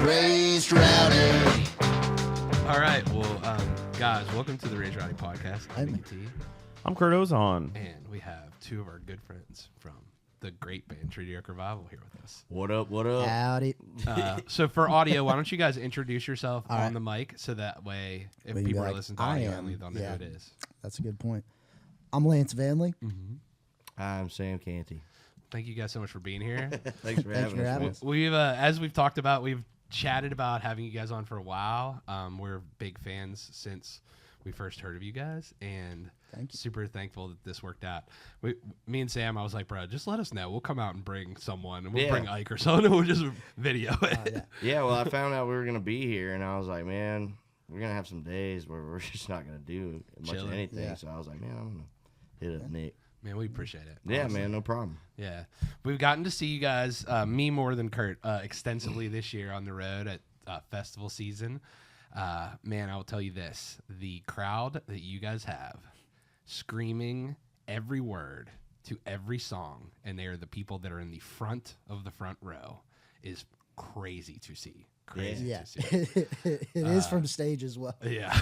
Raised Rowdy. All right, well, guys, welcome to the Raised Rowdy Podcast. I'm Nicky T. I'm Kurt Ozan. And we have two of our good friends from the great band Treaty Arc Revival here with us. What up, what up? Howdy. So for audio, why don't you guys introduce yourself All on right. the mic so that way if We can people be are like, listening to I audio am. only, they'll know Yeah. who it is. That's a good point. I'm Lance Vanley. I'm Sam Canty. Thank you guys so much for being here. Thanks for having for us, having man. us. We've, as we've talked about, we've chatted about having you guys on for a while. We're big fans since we first heard of you guys, and Thank you. super thankful that this worked out. Me and Sam, I was like, bro, just let us know. We'll come out and bring someone, and we'll Yeah. bring Ike or someone, and we'll just video it. Yeah. Yeah, well, I found out we were going to be here, and I was like, man, we're going to have some days where we're just not going to do much Chilling. of anything. Yeah. So I was like, man, I'm going to hit up Nick. Man, we appreciate it. Yeah, honestly. man, no problem. Yeah. We've gotten to see you guys, me more than Kurt, extensively this year on the road at festival season. Man, I will tell you this. The crowd that you guys have screaming every word to every song, and they are the people that are in the front of the front row, is crazy to see. Crazy Yeah. to see. It is from stage as well. Yeah.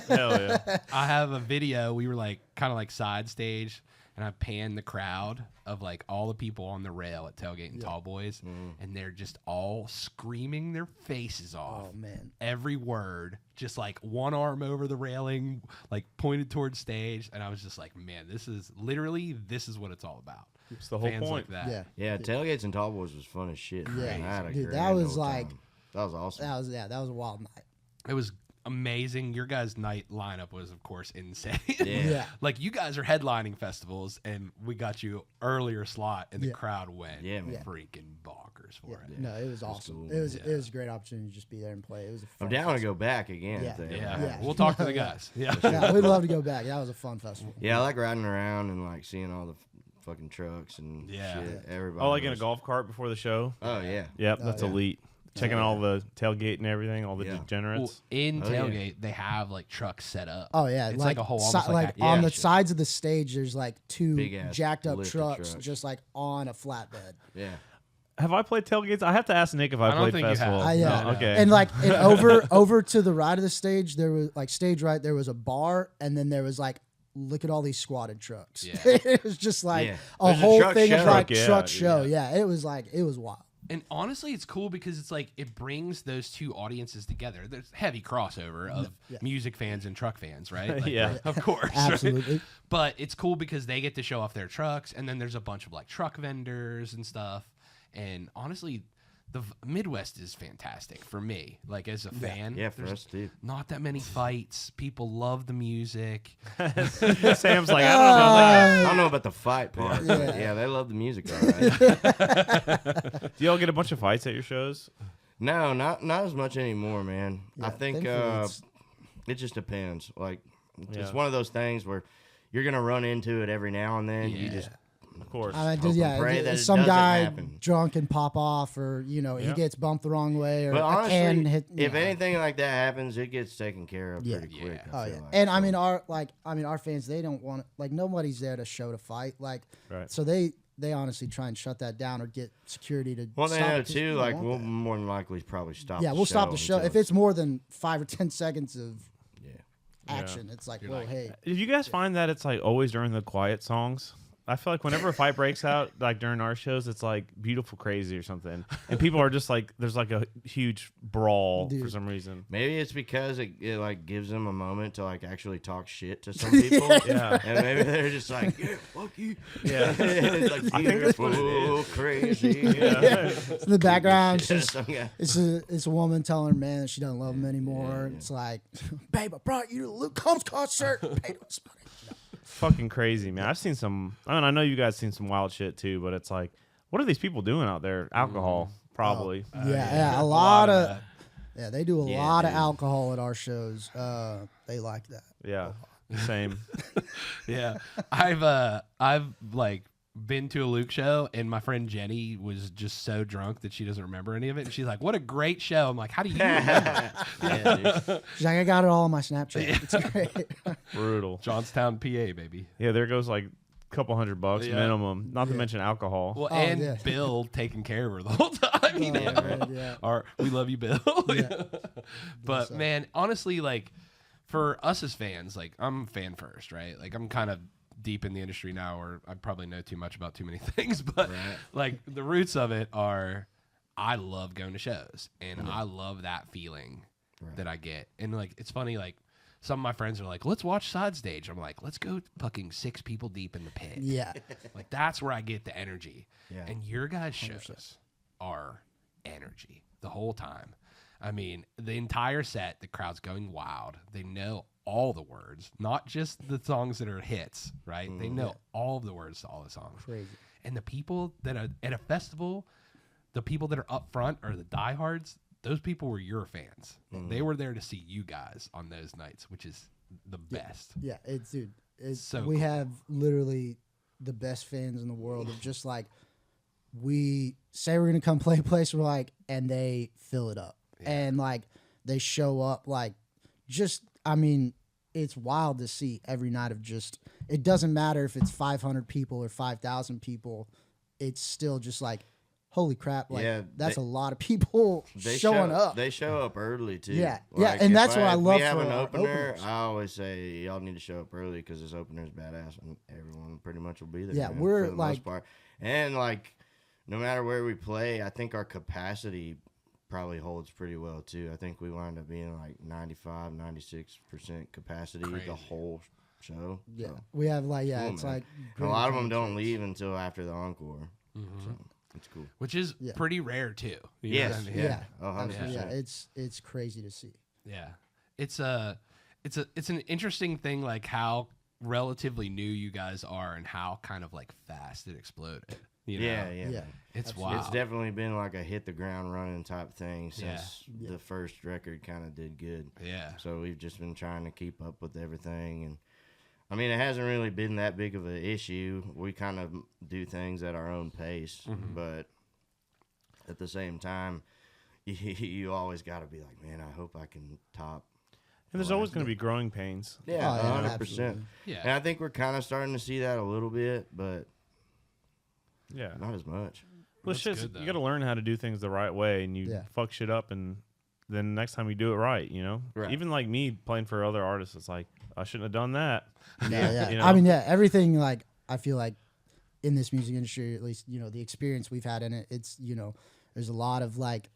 Hell yeah. I have a video. We were like kind of like side stage, and I panned the crowd of like all the people on the rail at Tailgate and Tall Boys, and they're just all screaming their faces off. Oh, man. Every word, just like one arm over the railing, like pointed towards stage, and I was just like, man, this is what it's all about. It's the whole Fans point. like that. Yeah. Yeah, Tailgates and Tall Boys was fun as shit. Yeah. Man. I had a Dude, great that was old like- time. That was awesome. That was a wild night. It was amazing. Your guys' night lineup was, of course, insane. Yeah. Like, you guys are headlining festivals, and we got you earlier slot, and the Yeah. crowd went Yeah, man. freaking bonkers for Yeah. it. No, it was awesome. cool. It was a great opportunity to just be there and play. It was a fun I'm down to festival. go back again. Yeah. if they ever Yeah. have Yeah. it. We'll talk to the Yeah. guys. Yeah. Yeah, we'd love to go back. That was a fun festival. Yeah, I like riding around and like seeing all the fucking trucks and Yeah. shit. Everybody. Oh, like in a was- golf cart before the show? Oh, yeah. Yep, that's yeah. elite. Checking all the tailgate and everything, all the Yeah. Well, degenerates. in Oh, yeah. Tailgate, they have like trucks set up. Oh yeah, It's like a whole almost like like on the action. sides of the stage. There's like two Big-ass jacked up lifted trucks, trucks. just like on a flatbed. Yeah. Have I played tailgates? I have to ask Nick if I don't played think you have. festival. Yeah. No, okay. And like over to the right of the stage, there was like stage right. There was a bar, and then there was like, look at all these squatted trucks. Yeah. It was just like Yeah. a There's a whole truck thing of show. like Yeah, truck dude. show. Yeah, it was wild. And honestly, it's cool because it's like it brings those two audiences together. There's heavy crossover of music fans and truck fans, right? Like, Yeah. Of course. right? Absolutely. But it's cool because they get to show off their trucks, and then there's a bunch of like truck vendors and stuff. And honestly, the Midwest is fantastic for me. Like as a fan, Yeah, for there's us too. not that many fights. People love the music. Sam's like, I don't know about that. I don't know about the fight part, but Yeah. yeah, they love the music, all right. Do y'all get a bunch of fights at your shows? No, not as much anymore, man. Yeah, I think thankfully it's- it just depends. Like, Yeah. it's one of those things where you're gonna run into it every now and then. You just Of course. I mean, hope and yeah, pray that it some doesn't guy happen. drunk and pop off, or he Yeah. gets bumped the wrong way, or But a can honestly, hit. if yeah. anything like that happens, it gets taken care of Yeah. pretty quick. Yeah. Oh I yeah, feel like. and I So- mean our fans, they don't want like nobody's there to show to fight, like Right. so they honestly try and shut that down or get security to. Well, they stop know it 'cause too. we don't Like, want we'll that. more than likely probably stop. Yeah, we'll stop the show until if it's more than 5 or 10 seconds of yeah. action. It's like, whoa, like, hey, Did you guys find that it's like always during the quiet songs? I feel like whenever a fight breaks out, like during our shows, it's like Beautiful Crazy or something. And people are just like, there's like a huge brawl for Dude. some reason. Maybe it's because it like gives them a moment to like actually talk shit to some people. Yeah. And maybe they're just like, yeah, fuck you. Yeah. It's like beautiful, crazy. Yeah. in the background, it's Yeah, just some guy- it's a woman telling her man that she doesn't love him anymore. It's like, babe, I brought you to Luke Combs concert. Paid us money. Fucking crazy, man. I've seen some, I mean, I know you guys seen some wild shit too, but it's like, what are these people doing out there? Alcohol, probably. Yeah, a lot of that. yeah, they do a Yeah, lot of dude. alcohol at our shows. They like that. Yeah. Same. Yeah, I've like been to a Luke show, and my friend Jenny was just so drunk that she doesn't remember any of it. And she's like, "What a great show!" I'm like, "How do you remember?" Yeah, dude. She's like, I got it all on my Snapchat. It's great. Brutal. Johnstown, PA, baby. Yeah, there goes like a couple $100 Yeah. minimum. Not to mention alcohol. Well, Oh, and yeah. Bill taking care of her the whole time. I mean, Yeah. we love you, Bill. Yeah. But So- man, honestly, like for us as fans, like I'm fan first, right? Like I'm kind of deep in the industry now, or I probably know too much about too many things, but like the roots of it are, I love going to shows, and I love that feeling that I get. And like it's funny, like some of my friends are like, let's watch side stage. I'm like, let's go fucking 6 people deep in the pit. Yeah. Like that's where I get the energy. Yeah. And your guys' shows are energy the whole time. I mean, the entire set, the crowd's going wild. They know all the words, not just the songs that are hits, right? They know all of the words to all the songs. Crazy. And the people that are at a festival, the people that are up front are the diehards. Those people were your fans. They were there to see you guys on those nights, which is the best. Yeah, dude. So we cool. have literally the best fans in the world of just like, we say we're gonna come play a place, we're like, and they fill it up. And like they show up like just, I mean, it's wild to see every night of just, it doesn't matter if it's 500 people or 5,000 people, it's still just like, holy crap, like that's a lot of people showing up. They show up early too. Yeah, Like, and if that's what I love If we have for an our opener, openers. I always say y'all need to show up early because this opener is badass, and everyone pretty much will be there. Yeah, man, we're for the like- most part. And like, no matter where we play, I think our capacity probably holds pretty well too. I think we wind up being like 95, 96% capacity Crazy. the whole show. Yeah, So, we have like, cool, it's man. like and a lot of them great don't concerts. leave until after the encore. So it's cool. Which is pretty rare too. You know Yes, what I mean? yeah, Yeah. 100%. Yeah, it's crazy to see. Yeah. It's an interesting thing, like how relatively new you guys are and how kind of like fast it exploded. You know? Yeah. Yeah. It's Absolutely. wild. It's definitely been like a hit the ground running type thing since the first record kind of did good. Yeah. So we've just been trying to keep up with everything. And I mean, it hasn't really been that big of an issue. We kind of do things at our own pace, but at the same time, you always got to be like, man, I hope I can top. And there's always going to be growing pains. Yeah, Oh, yeah, 100%. absolutely. Yeah. And I think we're kind of starting to see that a little bit, but Yeah. not as much. Well, That's shit's, good, though. you got to learn how to do things the right way, and you Yeah. fuck shit up, and then next time you do it right, you know? Right. Even like me playing for other artists, it's like, I shouldn't have done that. Yeah. You know? I mean, yeah, everything like I feel like in this music industry, at least, you know, the experience we've had in it, it's, you know, there's a lot of like,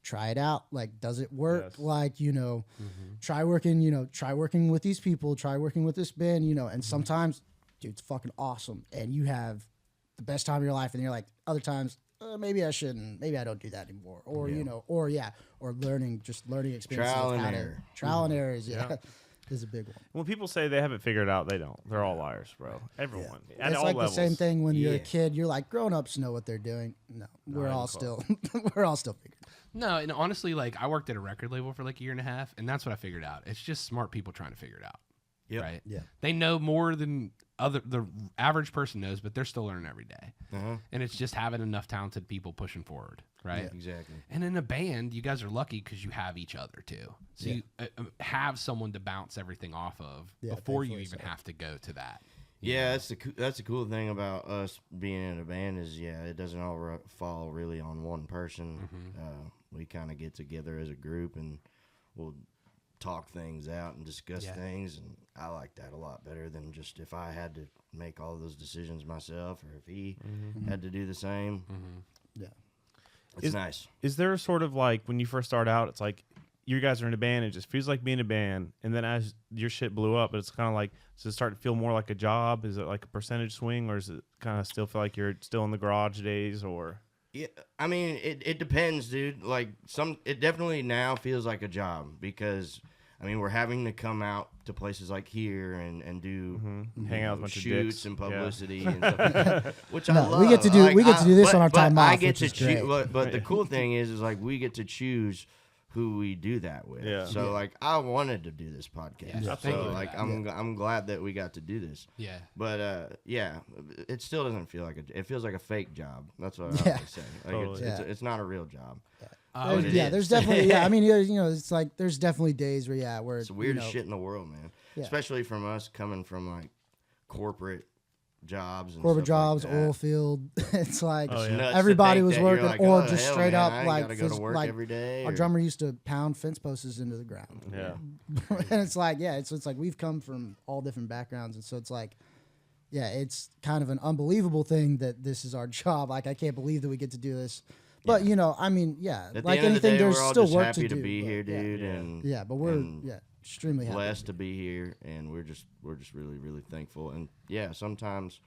try it out. Like, does it work? Yes. Like, you know, try working with these people, try working with this band, you know, and sometimes, dude, it's fucking awesome. And you have the best time of your life. And you're like, other times, maybe I shouldn't, maybe I don't do that anymore. Or, you know, or learning experiences. Trial of and how to- error. Trial and errors, yeah. Is a big one. When people say they have it figured out, they don't. They're all liars, bro. Everyone. At It's all like levels. the same thing when you're a Yeah. kid. You're like, grown-ups know what they're doing. No, we're all still, we're all still figuring. No, and honestly, like I worked at a record label for like a year and a half, and that's what I figured out. It's just smart people trying to figure it out. Yep. Right? Yeah. They know more than the average person knows, but they're still learning every day. Uh-huh. And it's just having enough talented people pushing forward, right? Exactly. And in a band, you guys are lucky because you have each other too. So you have someone to bounce everything off of Yeah, before you thankfully even so. have to go to that. Yeah, that's the cool thing about us being in a band is it doesn't all fall really on one person. We kind of get together as a group and we'll talk things out and discuss things, and I like that a lot better than just if I had to make all those decisions myself or if he had to do the same. Yeah. It's nice. Is there a sort of like when you first start out, it's like you guys are in a band, it just feels like being a band, and then as your shit blew up, it's kind of like, does it start to feel more like a job? Is it like a percentage swing, or does it kind of still feel like you're still in the garage days, or? Yeah, I mean, it depends, dude. Like it definitely now feels like a job because, I mean, we're having to come out to places like here and do Hang out with a bunch of shoots dicks. and Yeah. publicity and stuff like that, which I No, love. we get to do- we get to do this on our time I off, get which to is choose, great. but the cool thing is like we get to choose who we do that with. Yeah. So like I wanted to do this podcast. Yeah, So thank you. like I'm glad that we got to do this. Yeah. But it still doesn't feel like it feels like a fake job. That's what I Yeah. like to say. Like Totally. it's not a real job. There's, it yeah, is. there's definitely, I mean, you know, it's like there's definitely days where It's the weirdest you know, shit in the world, man. Yeah. Especially from us coming from like corporate jobs and corporate stuff jobs, like that. oil field. It's like Oh, It's yeah. nuts to everybody think was that you're working, like, or oh, just hell, straight man, up I ain't like gotta go to work like every day. our or- drummer used to pound fence posts into the ground. Yeah. And it's like, yeah, it's like we've come from all different backgrounds, and so it's like, yeah, it's kind of an unbelievable thing that this is our job. Like, I can't believe that we get to do this. But Yeah. you know, I mean, yeah, At like the end of the anything, day, there's we're all still just work happy to do. be but here, yeah. dude, Yeah. and Yeah, but we're and extremely happy. blessed to be here, and we're just really really thankful. And yeah, sometimes,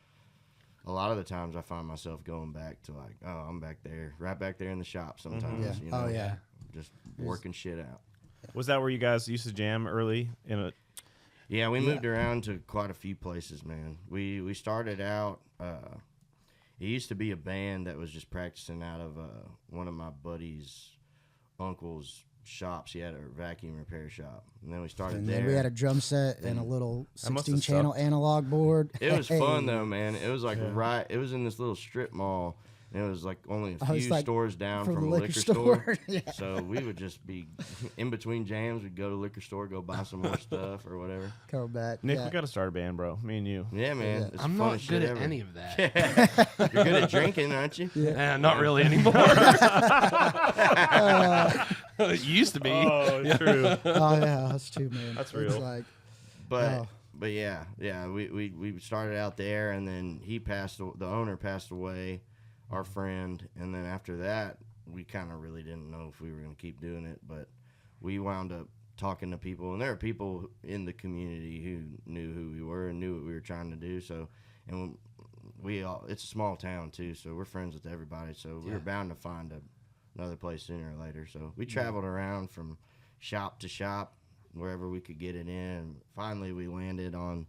a lot of the times, I find myself going back to like, oh, I'm back there, right back there in the shop. Sometimes, Yeah. you know, Oh yeah. just working shit out. Was that where you guys used to jam early? Yeah, we moved around to quite a few places, man. We started out. It used to be a band that was just practicing out of one of my buddy's uncle's shops. He had a vacuum repair shop, and then we started And there. then we had a drum set and a And little That must have 16-channel sucked. analog board. It was Hey. fun though, man. It was like Yeah. it was in this little strip mall, and it was like only a Oh, it's few like stores down from from the a liquor liquor store. store. Yeah. So we would just be in between jams. We'd go to liquor store, go buy some more stuff or whatever. Come back. Nick, yeah. we got to start a band, bro. Me and you. Yeah, man. Yeah. It's I'm the not funnest good shit at ever. any of that. You're good at drinking, aren't you? Not really anymore. It used to be. Oh, true. Oh yeah, us too, man. That's It's real. like, But Oh. but yeah, we started out there, and then the owner passed away, our friend, and then after that we kind of really didn't know if we were going to keep doing it, but we wound up talking to people, and there are people in the community who knew who we were and knew what we were trying to do. So, and it's a small town too, so we're friends with everybody. So we were bound to find another place sooner or later. So we traveled around from shop to shop, wherever we could get it in. Finally, we landed on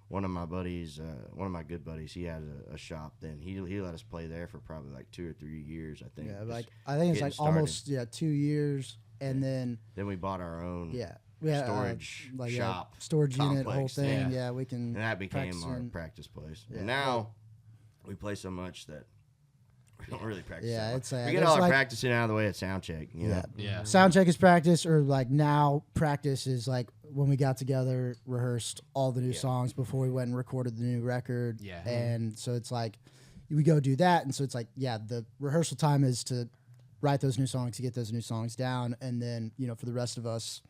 one of my good buddies. He had a shop. Then he let us play there for probably like 2 or 3 years, I think. yeah, just like I think it's getting like started. almost 2 years, and then Then we bought our own. we had Storage like shop a storage unit, whole complex, thing. yeah. Yeah, we can. And that became practice our in- practice place. Yeah. And now we play so much that we don't really practice. Yeah, that much. it's we get there's all our like- practicing out of the way at sound check. You know? Yeah. Sound check is practice, or like now practice is like when we got together, rehearsed all the new songs before we went and recorded the new record. Yeah. And so it's like we go do that, and so it's like the rehearsal time is to write those new songs, to get those new songs down, and then for the rest of us,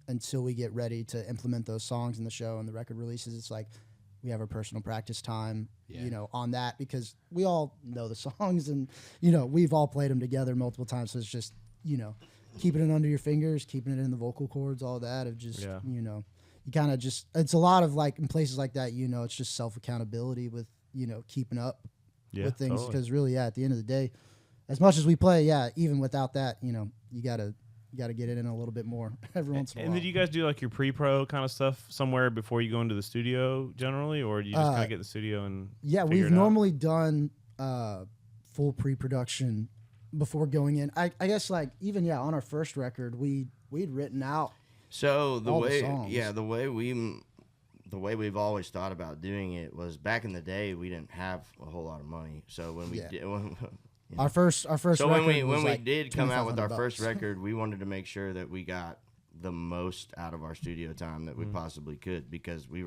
until we get ready to implement those songs in the show and the record releases, it's like we have our personal practice time, on that, because we all know the songs, and we've all played them together multiple times. So it's just keeping it under your fingers, keeping it in the vocal cords, all that of just you kind of just, it's a lot of like in places like that, it's just self accountability with keeping up with things, totally. because really at the end of the day, as much as we play, even without that, you gotta get it in a little bit more every once in a And while. did you guys do like your pre-pro kind of stuff somewhere before you go into the studio generally, or do you just kind of get in the studio and Yeah, figure we've it out? normally done full pre-production before going in. I guess like even on our first record, we'd written out. So the All the way, songs. the way we've always thought about doing it was back in the day we didn't have a whole lot of money. So when we Yeah. did, Our first so record when we was like did come out with our first $2,500. record, we wanted to make sure that we got the most out of our studio time that we possibly could, because we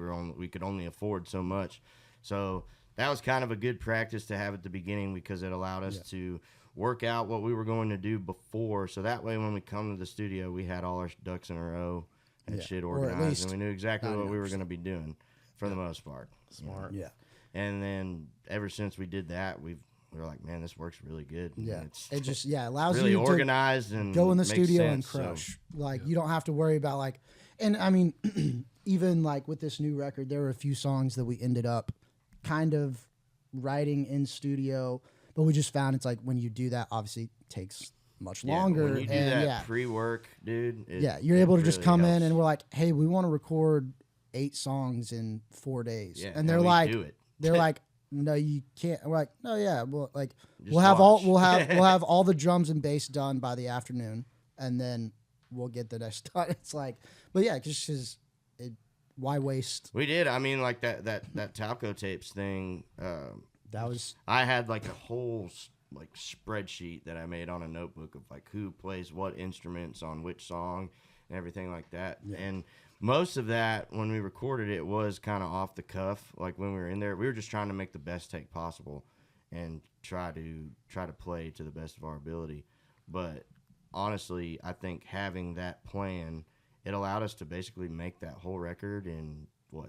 could only afford so much. So that was kind of a good practice to have at the beginning, because it allowed us to work out what we were going to do before. So that way, when we come to the studio, we had all our ducks in a row and shit Or at organized, least and we knew exactly what we were 99%. going to be doing for the most part. Smart. Yeah. And then ever since we did that, we were like, man, this works really good. And Yeah. it's It just allows really you to organized and go in the makes studio and sense, so- crush. Like you don't have to worry about like, and I mean, even like with this new record, there were a few songs that we ended up kind of writing in studio, but we just found it's like when you do that, obviously it takes much Yeah, longer. when you do and that pre-work, dude. you're able to just really come in helps. and we're like, hey, we want to record 8 songs in 4 days. Yeah, and they're we like, do it. they're like, no, you can't. We're like, no, yeah, well, like Just we'll have watch. we'll have all the drums and bass done by the afternoon, and then we'll get the next done. It's like, but yeah, just because why waste? We did. I mean, like that Talco tapes thing. That was I had like a whole like spreadsheet that I made on a notebook of like who plays what instruments on which song and everything like that. And most of that when we recorded it was kind of off the cuff. Like when we were in there, we were just trying to make the best take possible and try to play to the best of our ability. But honestly, I think having that plan, it allowed us to basically make that whole record in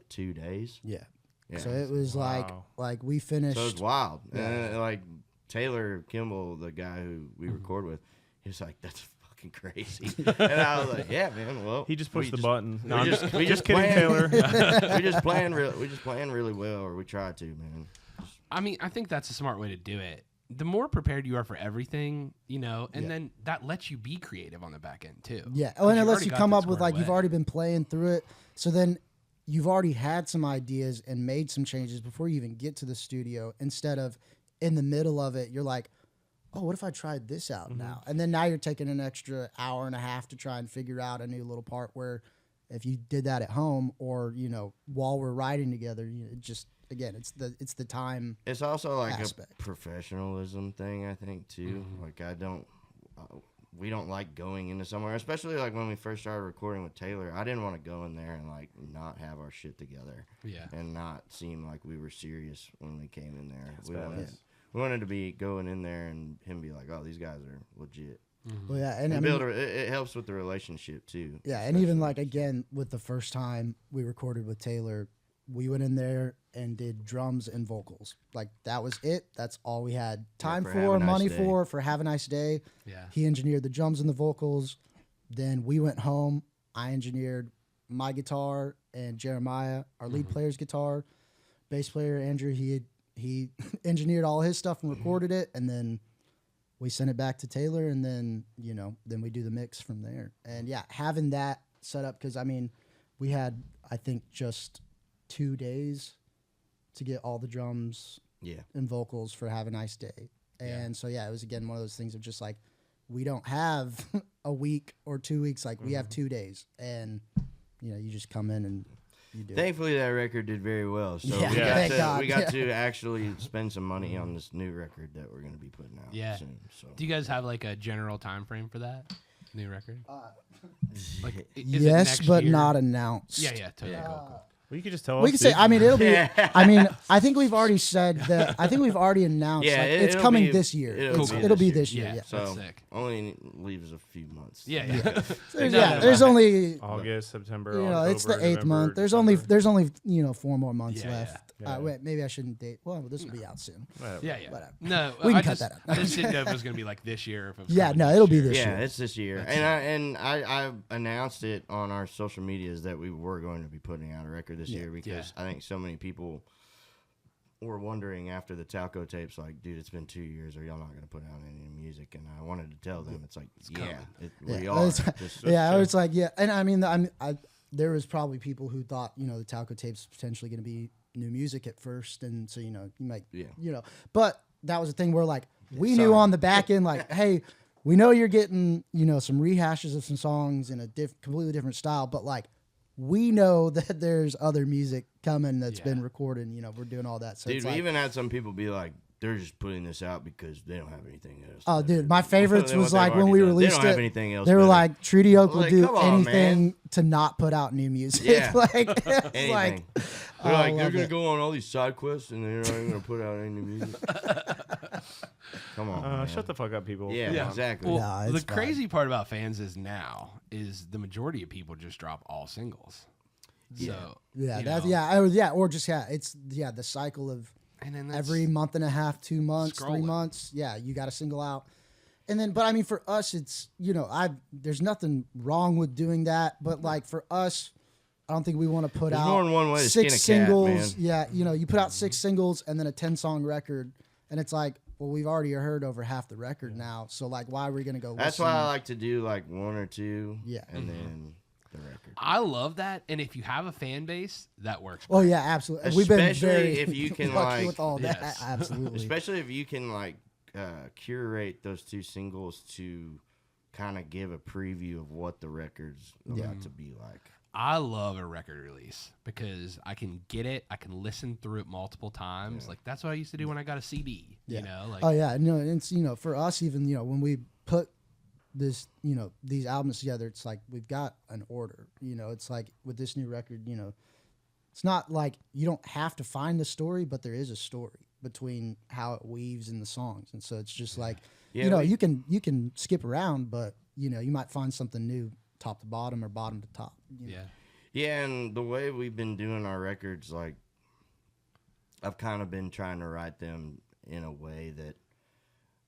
2 days. Yeah. Yeah. So it was Wow. like we finished. So it was wild. Yeah. And like Taylor Kimball, the guy who we record with, he was like, "That's fucking crazy." And I was like, "Yeah, man. Well, He just pushed the we button. No, we I'm just- we just kidding, planned- Taylor. we just playing really well, or we tried to, man." I mean, I think that's a smart way to do it. The more prepared you are for everything, and then that lets you be creative on the back end too. Yeah. 'Cause Oh, and it you've lets already you got come that up with squared you've away. already been playing through it. So then you've already had some ideas and made some changes before you even get to the studio. Instead of in the middle of it, you're like, oh, what if I tried this out now? And then now you're taking an extra hour and a half to try and figure out a new little part where if you did that at home or, while we're writing together, it just, again, it's the time. It's also like Aspect. a professionalism thing, I think, too. Like we don't like going into somewhere, especially like when we first started recording with Taylor. I didn't want to go in there and like not have our shit together. Yeah. And not seem like we were serious when we came in there. badass. We wanted to be going in there and him be like, "Oh, these guys are legit." Well, yeah. And I And mean, it helps with the relationship too. yeah, and even like again with the first time we recorded with Taylor, we went in there and did drums and vocals. Like that was it. That's all we had time for for, Have a Nice money Day. for Have a Nice Day. Yeah. He engineered the drums and the vocals. Then we went home. I engineered my guitar and Jeremiah, our lead player's guitar. Bass player Andrew, he engineered all his stuff and recorded it, and then we sent it back to Taylor, and then then we do the mix from there. And yeah, having that set up, because I mean, we had I think just 2 days to get all the drums Yeah. and vocals for Have a Nice Day. And so yeah, it was again one of those things of just like we don't have a week or 2 weeks, like we have 2 days, and you just come in and you do it. Thankfully, that record did very well. So Yeah, we got, thank to, God. we got to actually spend some money on this new record that we're going to be putting out Yeah. soon. So Do you guys have like a general time frame for that new record? Like, is it Yes, next but year? not announced. Yeah, totally. Cool. Well, you could just tell We us. can say, dude. I mean, it'll be. Yeah. I mean, I think we've already said that. I think we've already announced. Yeah, like, it's it'll coming be- this year. it'll It'll be be this this year. Yeah. Yeah. so That's sick. only leaves a few months. Yeah. There's only. August, September. It's the October, 8th November, month. December. There's only 4 more months Yeah, left. yeah. Wait, maybe I shouldn't date. Well, this will be out soon. Whatever. Yeah. Whatever. No, We can I cut just, that out. I just didn't know if it was gonna be like this year. Or if it was Yeah, coming no, next it'll be year. this Yeah, year. it's this year, and I announced it on our social medias that we were going to be putting out a record this year because I think so many people were wondering after the Talco tapes, like, dude, it's been 2 years, are y'all not going to put out any new music? And I wanted to tell them, it's like, we are. Just- Yeah, it's like and I mean, there was probably people who thought the Talco tapes potentially going to be new music at first, and so you might but that was the thing where like we knew on the back end like, hey, we know you're getting some rehashes of some songs in a completely different style, but like we know that there's other music coming that's been recorded. We're doing all that. So Dude, it's we like, even had some people be like, they're just putting this out because they don't have anything else. oh, to dude, do. my favorites Than what was they've like when already we done. released They don't have it. anything else They were better. like, Treaty Oak will Like, do come on, anything man. to not put out new music. Yeah. like, it's Anything. like, They're I like, they're love going to it. go on all these side quests and they're not even going to put out any new music. Come on, man. Shut the fuck up, people. Yeah, exactly. Well, Nah, the it's fine. crazy part about fans is the majority of people just drop all singles. So Yeah, you that's know, or just it's the cycle of and then that's, every month and a half, 2 months, 3 Scrolling. months. Yeah, you got to single out, and then but I mean for us, it's there's nothing wrong with doing that, but like for us, I don't think we want to put There's out more than one way to 6 skin a cat, singles. man. Yeah, you put out 6 singles and then a 10-song record, and it's like, well, we've already heard over half the record now, so like, why are we gonna go? That's listen? why I like to do like 1 or 2. Yeah. And then the record. I love that, and if you have a fan base, that works. Oh yeah, absolutely. We've been Especially very if you can, lucky like- with all that. Yes. Absolutely. Especially if you can like curate those 2 singles to kind of give a preview of what the record's about to be like. I love a record release because I can get it, I can listen through it multiple times. Like that's what I used to do when I got a CD. Yeah. You know, like Oh yeah, no, and it's for us even when we put this, you know, these albums together, it's like we've got an order. You know, it's like with this new record, you know, it's not like you don't have to find the story, but there is a story between how it weaves in the songs. And so it's just like, Yeah, you know, you can skip around, but, you know, you might find something new top to bottom or bottom to top. You know? Yeah, and the way we've been doing our records, like, I've kind of been trying to write them in a way that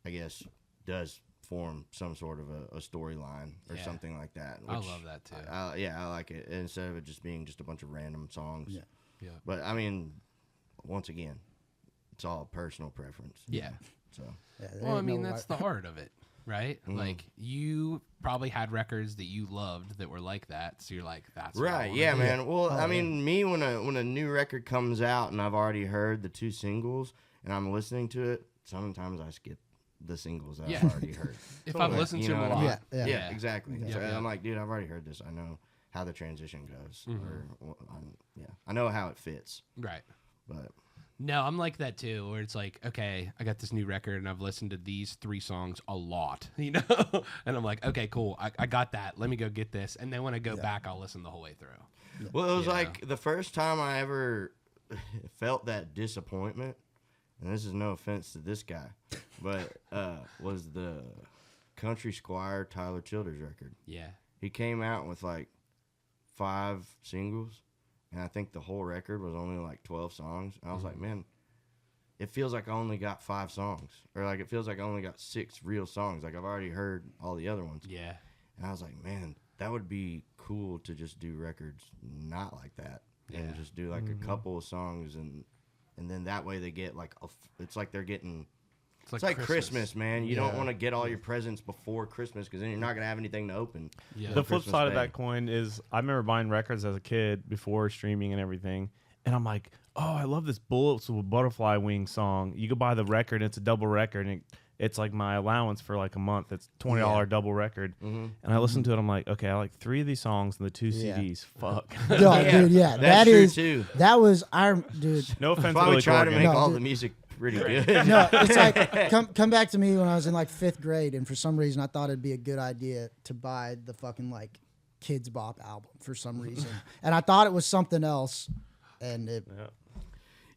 I guess does form some sort of a storyline or something like that. I love that too. I like it. Instead of it just being just a bunch of random songs. Yeah. Yeah. But I mean, once again, it's all personal preference. Yeah. So. Yeah, there Well, I ain't mean, no that's right- the art of it, right? Like, you probably had records that you loved that were like that, so you're like, that's what I Right, wanna yeah, do. man. Well, I mean, me when a new record comes out and I've already heard the 2 singles and I'm listening to it, sometimes I skip the singles that Yeah. I've already heard. If I've listened You to know them a what I lot. mean? Yeah. Yeah, exactly. Yeah. So Yeah. I'm like, dude, I've already heard this. I know how the transition goes. Mm-hmm. Or, I know how it fits. Right. But No, I'm like that too, where it's like, okay, I got this new record and I've listened to these 3 songs a lot, you know? And I'm like, okay, cool. I got that. Let me go get this. And then when I go back, I'll listen the whole way through. well, it was Yeah. like the first time I ever felt that disappointment, and this is no offense to this guy, but was the Country Squire Tyler Childers record. Yeah. He came out with like 5 singles, and I think the whole record was only like 12 songs. And I was like, man, it feels like I only got 5 songs, or like it feels like I only got 6 real songs. Like I've already heard all the other ones. Yeah. And I was like, man, that would be cool to just do records not like that, and Yeah. just do like a couple of songs, and then that way they get like it's like they're getting. It's like Christmas, man. You don't want to get all your presents before Christmas because then you're not going to have anything to open. Yeah. The flip Christmas side of Day. that coin is I remember buying records as a kid before streaming and everything, and I'm like, oh, I love this Bullets with Butterfly Wing song. You could buy the record, and it's a double record, and it's like my allowance for like a month. It's $20 double record, and I listened to it. I'm like, okay, I like 3 of these songs and the 2 Yeah. CDs. Fuck. No, dude, That's that true, is too. that was dude. No offense That's why to we Billy try to Corgan. make No, all dude. the music pretty good. No, it's like come back to me when I was in like 5th grade, and for some reason I thought it'd be a good idea to buy the fucking like Kids Bop album for some reason, and I thought it was something else, and it.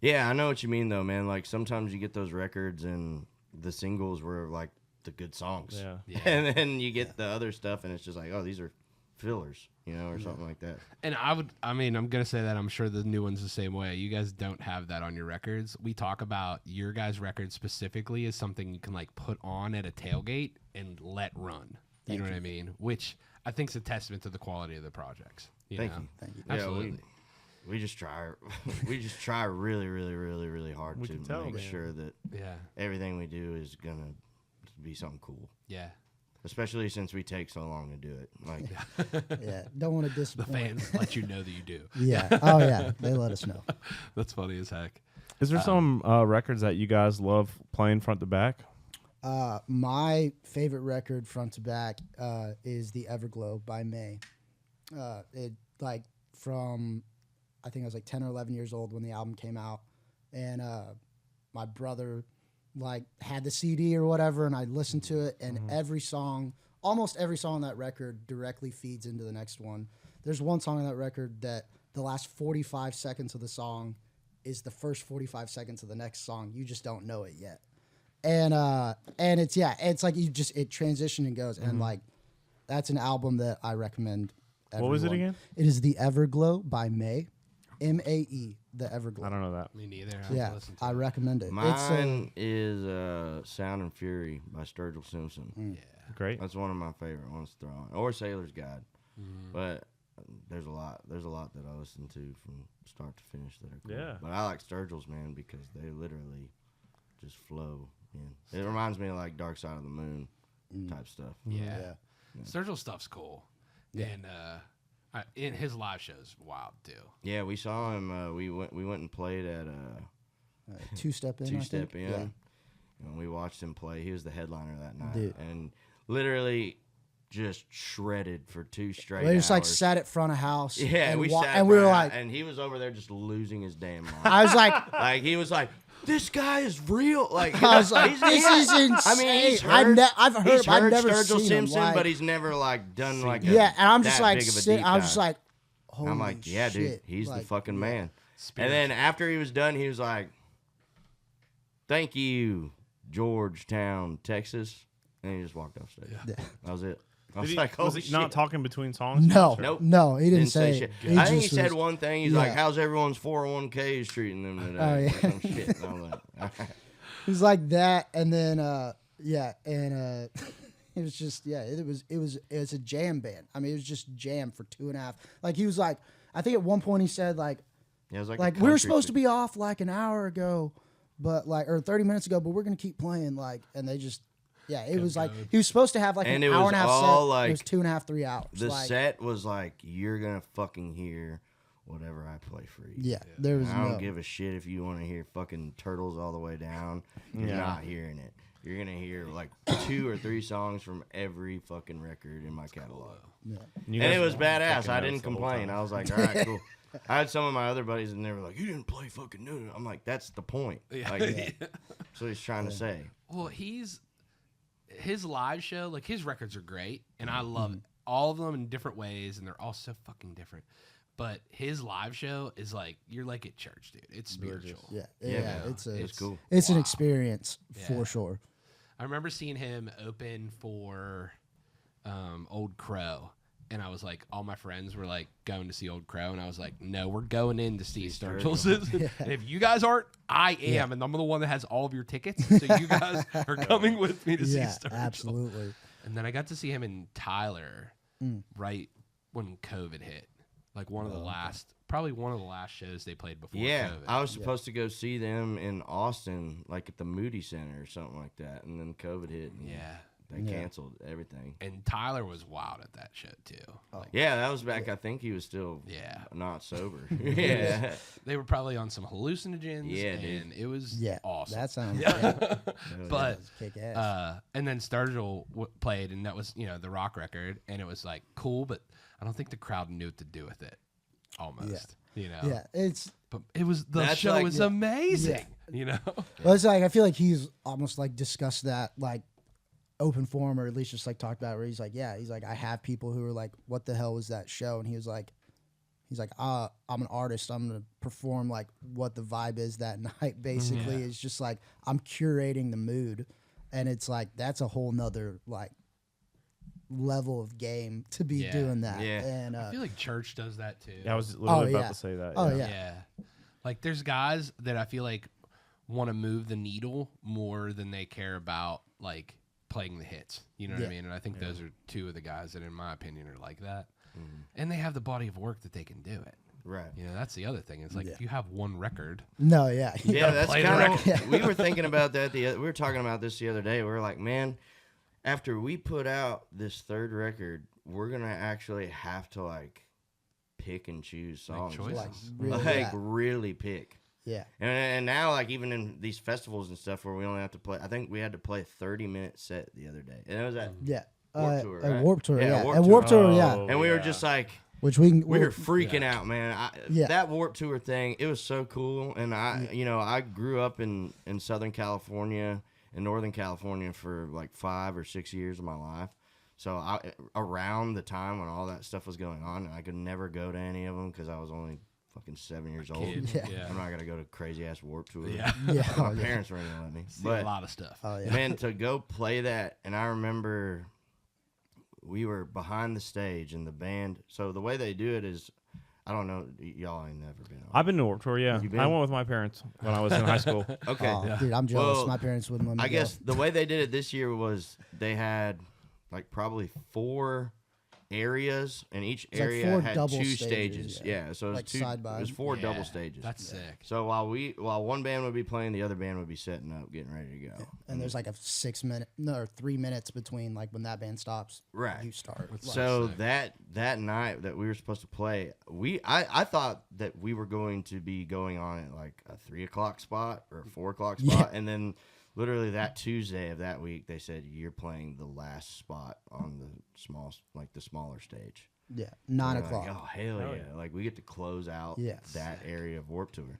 Yeah, I know what you mean, though, man. Like, sometimes you get those records and the singles were, like, the good songs. Yeah. And then you get the other stuff, and it's just like, oh, these are fillers, you know, or something like that. And I'm going to say that I'm sure the new one's the same way. You guys don't have that on your records. We talk about your guys' record specifically as something you can like put on at a tailgate and let run. You know what I mean? Which I think is a testament to the quality of the projects. Thank know? you. Thank you. Absolutely. Yeah, we just try, really, really, really, really hard We to can tell, make man. sure that Yeah. everything we do is going to be something cool. Yeah. Especially since we take so long to do it. Like, Yeah, don't want to The disappoint. fans let you know that you do. Yeah. Oh yeah, they let us know. That's funny as heck. Is there some records that you guys love playing front to back? My favorite record front to back is The Everglow by May. It like from I think I was like 10 or 11 years old when the album came out, and my brother like had the CD or whatever, and I listened to it, and every song, almost every song on that record directly feeds into the next one. There's one song on that record that the last 45 seconds of the song is the first 45 seconds of the next song. You just don't know it yet. And it's like it transitions and goes, and like that's an album that I recommend. What was it everyone. again? It is The Everglow by May, M-A-E, The Everglow. I don't know that. Me neither. I have to Yeah, listen to I it. recommend it. mine is Sound and Fury by Sturgill Simpson. Yeah. Great. That's one of my favorite ones to throw on. Or Sailor's Guide. But there's a lot that I listen to from start to finish that are cool. Yeah. But I like Sturgill's, man, because they literally just flow in. It reminds me of like Dark Side of the Moon type stuff. Yeah. Sturgill stuff's cool. And in his live shows, wild too. Yeah, we saw him. We went and played at Two-Step In, I Two Step think. In. Yeah. And we watched him play. He was the headliner that night. Dude. And literally, just shredded for 2 straight They just like hours. sat at front of house. Yeah, and we wa- sat and we were for- like, and he was over there just losing his damn mind. I was like, Like he was like, "This guy is real." Like I was like, he's- this is insane. I mean, he's I've heard, I've heard, he's I've heard never Sturgill seen him, Simpson, like- but he's never like done like a, yeah, and I'm just that like, big of a sit, deep I was dive. just like, holy I'm like, yeah, dude, shit. he's like, the fucking yeah. man. And then after he was done, he was like, "Thank you, Georgetown, Texas," and he just walked off stage. Yeah. That was it. I Did was he, like, was "Oh he shit!" not talking between songs? No, Or- Nope. no, he didn't say shit. it. I think he just said was- one thing. He's like, yeah. "How's everyone's 401ks treating them today?" Oh, yeah. Or some shit. And I'm like, It was like that, and then it was just it was a jam band. I mean, it was just jam for 2.5. Like he was like, I think at one point he said like yeah, it was like, we were supposed to be off like an hour ago, but like or 30 minutes ago, but we're gonna keep playing like, and they just it was like he was supposed to have like And an it hour was and a half all, set. like, it was 2.5, 3 hours. The like, set was like, "You're gonna fucking hear whatever I play for you." yeah, there was I don't no. give a shit if you want to hear fucking Turtles all the way down. You're not hearing it. You're gonna hear like 2 or 3 songs from every fucking record in my catalog. Yeah. You And guys it was were badass. taking I notes didn't the whole complain. time. I was like, all right, cool. I had some of my other buddies, and they were like, "You didn't play fucking new." I'm like, that's the point. Yeah. Like, that's what he's trying to say. Well, his live show, like his records are great, and I love all of them in different ways, and they're all so fucking different. But his live show is like you're like at church, dude. It's spiritual. Yeah, man. it's cool. It's an experience Yeah. for sure. I remember seeing him open for Old Crow, and I was like, all my friends were like going to see Old Crow, and I was like, no, we're going in to see Sturgill's. And if you guys aren't, I am, and I'm the one that has all of your tickets, so you guys are coming with me to see Sturgill. Absolutely. And then I got to see him in Tyler right when COVID hit, like probably one of the last shows they played before Yeah, COVID. I was supposed to go see them in Austin, like at the Moody Center or something like that, and then COVID hit. And they canceled everything. And Tyler was wild at that show too. Like, Yeah, that was back. I think he was still not sober. Yeah, they were probably on some hallucinogens. Yeah, dude. and it was Yeah, awesome. that sounds But kick ass. and then Sturgill played, and that was the rock record, and it was like cool, but I don't think the crowd knew what to do with it. Almost, Yeah, it's But it was the That's show like- was amazing. well, it's like I feel like he's almost like discussed that like open forum, or at least just like talked about it, where he's like, I have people who are like, what the hell was that show? And he's like, I'm an artist. I'm gonna perform like what the vibe is that night. Basically, it's just like I'm curating the mood, and it's like that's a whole nother like level of game to be doing that. Yeah. And I feel like church does that too. Yeah, I was literally yeah. about to say that. Oh, yeah. yeah. Like there's guys that I feel like want to move the needle more than they care about like playing the hits. You know what I Yeah. mean? And I think those are two of the guys that, in my opinion, are like that. And they have the body of work that they can do it. right. That's the other thing. It's like if you have one record, no, yeah, Yeah, that's play the kind record. of. We were thinking about that. We were talking about this the other day. We were like, man, after we put out this third record, we're gonna actually have to like pick and choose songs. choices. like really, Like really pick. yeah. And now, like even in these festivals and stuff, where we only have to play. I think we had to play a 30-minute set the other day, and it was at Yeah. Warped Tour, at right? Warped Tour, Yeah, yeah. Warped At Tour. Warped Tour, Oh, yeah. and we were yeah. just like. Which We were freaking out, man. Yeah. That Warped Tour thing, it was so cool. And I grew up in Southern California and Northern California for like 5 or 6 years of my life. So around the time when all that stuff was going on, I could never go to any of them because I was only fucking 7 years old. kid. Yeah. I'm not gonna go to crazy ass Warped Tour. Yeah. Yeah. My parents weren't gonna let me. see But a lot of stuff. Oh yeah. man, to go play that, and I remember we were behind the stage and the band. So the way they do it is, I don't know, y'all ain't never been on. I've been to Warped Tour, yeah. You been? I went with my parents when I was in high school. Okay. Oh, dude, I'm jealous. Well, My parents wouldn't let me I go. guess the way they did it this year was they had like probably 4 areas, and each It's like area 4 had double 2 stages, stages. yeah. Yeah, so it was Like 2. side by. It was 4 Yeah, double stages. That's sick. So while one band would be playing, the other band would be setting up, getting ready to go. And there's like a 3 minutes between like when that band stops, Right. you start. Like, So that night that we were supposed to play, I thought that we were going to be going on at like a 3 o'clock spot or a 4 o'clock spot, and then literally that Tuesday of that week, they said you're playing the last spot on the smaller stage. Yeah, 9 We're o'clock. like, oh hell yeah! Like we get to close out Yes. that area of Warped Tour.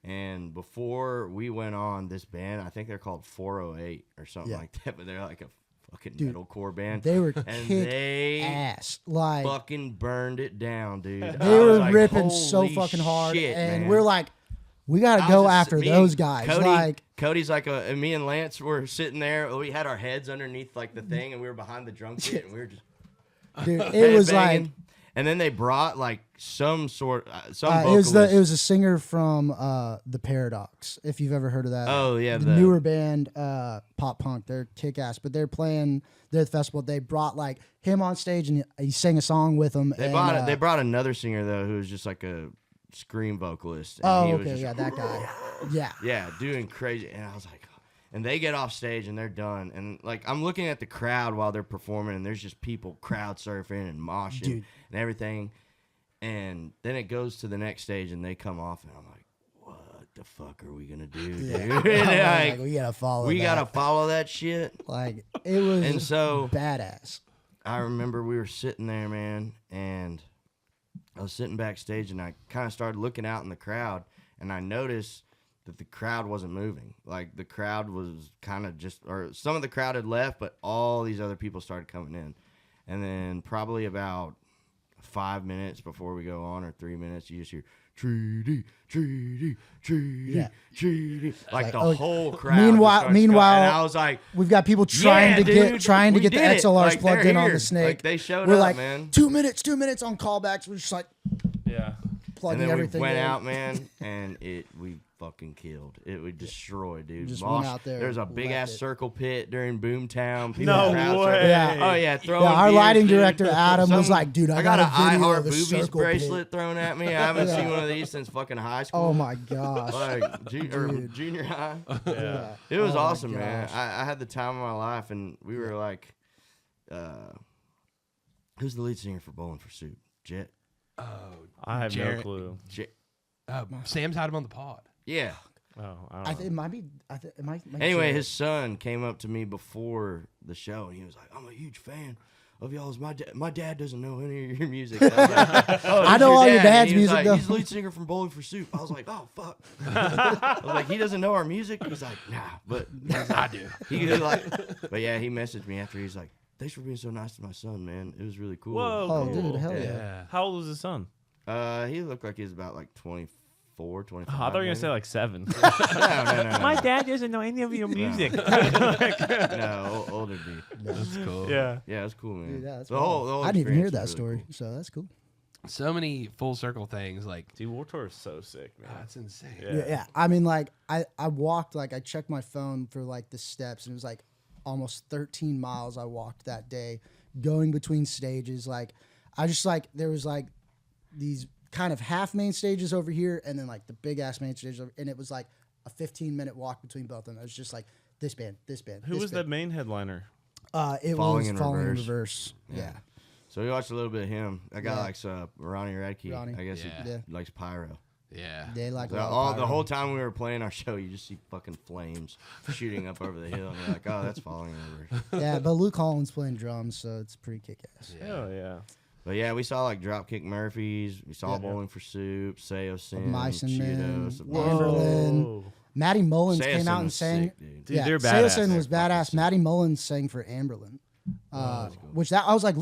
And before we went on, this band, I think they're called 408 or something like that, but they're like a fucking metalcore band. They were and kick they ass. Like fucking burned it down, dude. they were like, ripping so holy fucking hard, shit, and man. we're like, we gotta I go was just- after me those and guys. Cody, Like, Cody's like, and me and Lance were sitting there. We had our heads underneath like the thing, and we were behind the drum kit, and we were just dude, it was like. headbanging. And then they brought like some sort, some It vocalist. was a singer from the Paradox, if you've ever heard of that. Oh, yeah, the the- newer band, pop punk. They're kick ass, but they're at the festival. They brought like him on stage and he sang a song with them. They brought another singer though who was just like a scream vocalist. And Oh, he was okay, just, yeah, that guy. Yeah, yeah, doing crazy. And I was like, and they get off stage and they're done. And like I'm looking at the crowd while they're performing, and there's just people crowd surfing and moshing Dude. and everything. And then it goes to the next stage and they come off, and I'm like, what the fuck are we gonna do, dude? like, Like, we gotta follow. we that. gotta follow that shit. like it was And so badass. I remember we were sitting there, man, and I was sitting backstage, and I kind of started looking out in the crowd, and I noticed that the crowd wasn't moving. Like, the crowd was kind of just, or some of the crowd had left, but all these other people started coming in. And then probably about 5 minutes before we go on, or 3 minutes, you just hear, treaty, treaty, treaty, Yeah. treaty. Like the oh, whole crowd. meanwhile- just starts going. meanwhile- and I was like, We've got people trying to dude, get we the did it. XLRs Like, plugged they're in on here. the Snake. Like, they showed We're up, like, man. 2 minutes on callbacks. We're just like Yeah. plugging And then we everything went in. out, man, and we fucking killed. We destroyed, dude. Just went out there, There's a big ass left it. circle pit during Boomtown. People No crowd way. surfing. Yeah. Oh yeah, throwing. Yeah, our beers, lighting dude. director, Adam, was Some- like, dude, I got got an a video iHeart of the Boobies circle pit. bracelet thrown at me. I haven't seen one of these since fucking high school. Oh my gosh. Like or Dude. junior high. Yeah. It was Oh my awesome, man. gosh. I had the time of my life, and we were like, who's the lead singer for Bowling for Soup? Jet. I have Jared- no clue. Sam's had him on the pod. Yeah. Oh, I I don't think know. it might be. It might Anyway, Jared. his son came up to me before the show, and he was like, "I'm a huge fan of y'all's. My dad doesn't know any of your music." I, was like, oh, I who's know all your dad?" dad's And he was music, like, though. He's the lead singer from Bowling for Soup. I was like, "Oh fuck!" I was like, "He doesn't know our music." He's like, "Nah," but I do. he was like, but yeah, he messaged me after. He's like, "Thanks for being so nice to my son, man. It was really cool." Whoa, Oh, cool. dude, hell yeah. Yeah. How old was his son? He looked like he was about like 24, 25. Oh, I thought you were maybe. gonna say like 7. no. My dad doesn't know any of your music. No, older dude. That's cool. Yeah. Yeah, it's cool, man. Dude, that's the whole wild. I didn't even hear experience that was really story, so that's cool. So many full circle things. Like, Dude, Warped Tour is so sick, man. that's insane. Yeah. Yeah. I mean, like I walked, like I checked my phone for like the steps, and it was like almost 13 miles I walked that day, going between stages. Like I just like there was like these kind of half main stages over here, and then like the big ass main stage, and it was like a 15-minute walk between both of them. It was just like this band. Who was the main headliner? It Falling was in Falling in Reverse. Reverse. Yeah. So we watched a little bit of him. That guy Yeah. likes Ronnie Radke. Ronnie. I guess Yeah. he Yeah. likes pyro. Yeah. They like So a lot of the pyro. whole time we were playing our show, you just see fucking flames shooting up over the hill, and you're like, "Oh, that's Falling in Reverse." Yeah, but Luke Holland's playing drums, so it's pretty kick-ass. Hell yeah. But yeah, we saw like Dropkick Murphys. We saw Yeah. Bowling for Soup, Sayo Sin, Mice and Men. Cheetos. Amberlin. Maddie Mullins Sayo came Sin out and was sang. sick, dude. Dude, they're Sayo badass. Sin was They're fucking badass. sick. Maddie Mullins sang for Amberlin, which that I was like,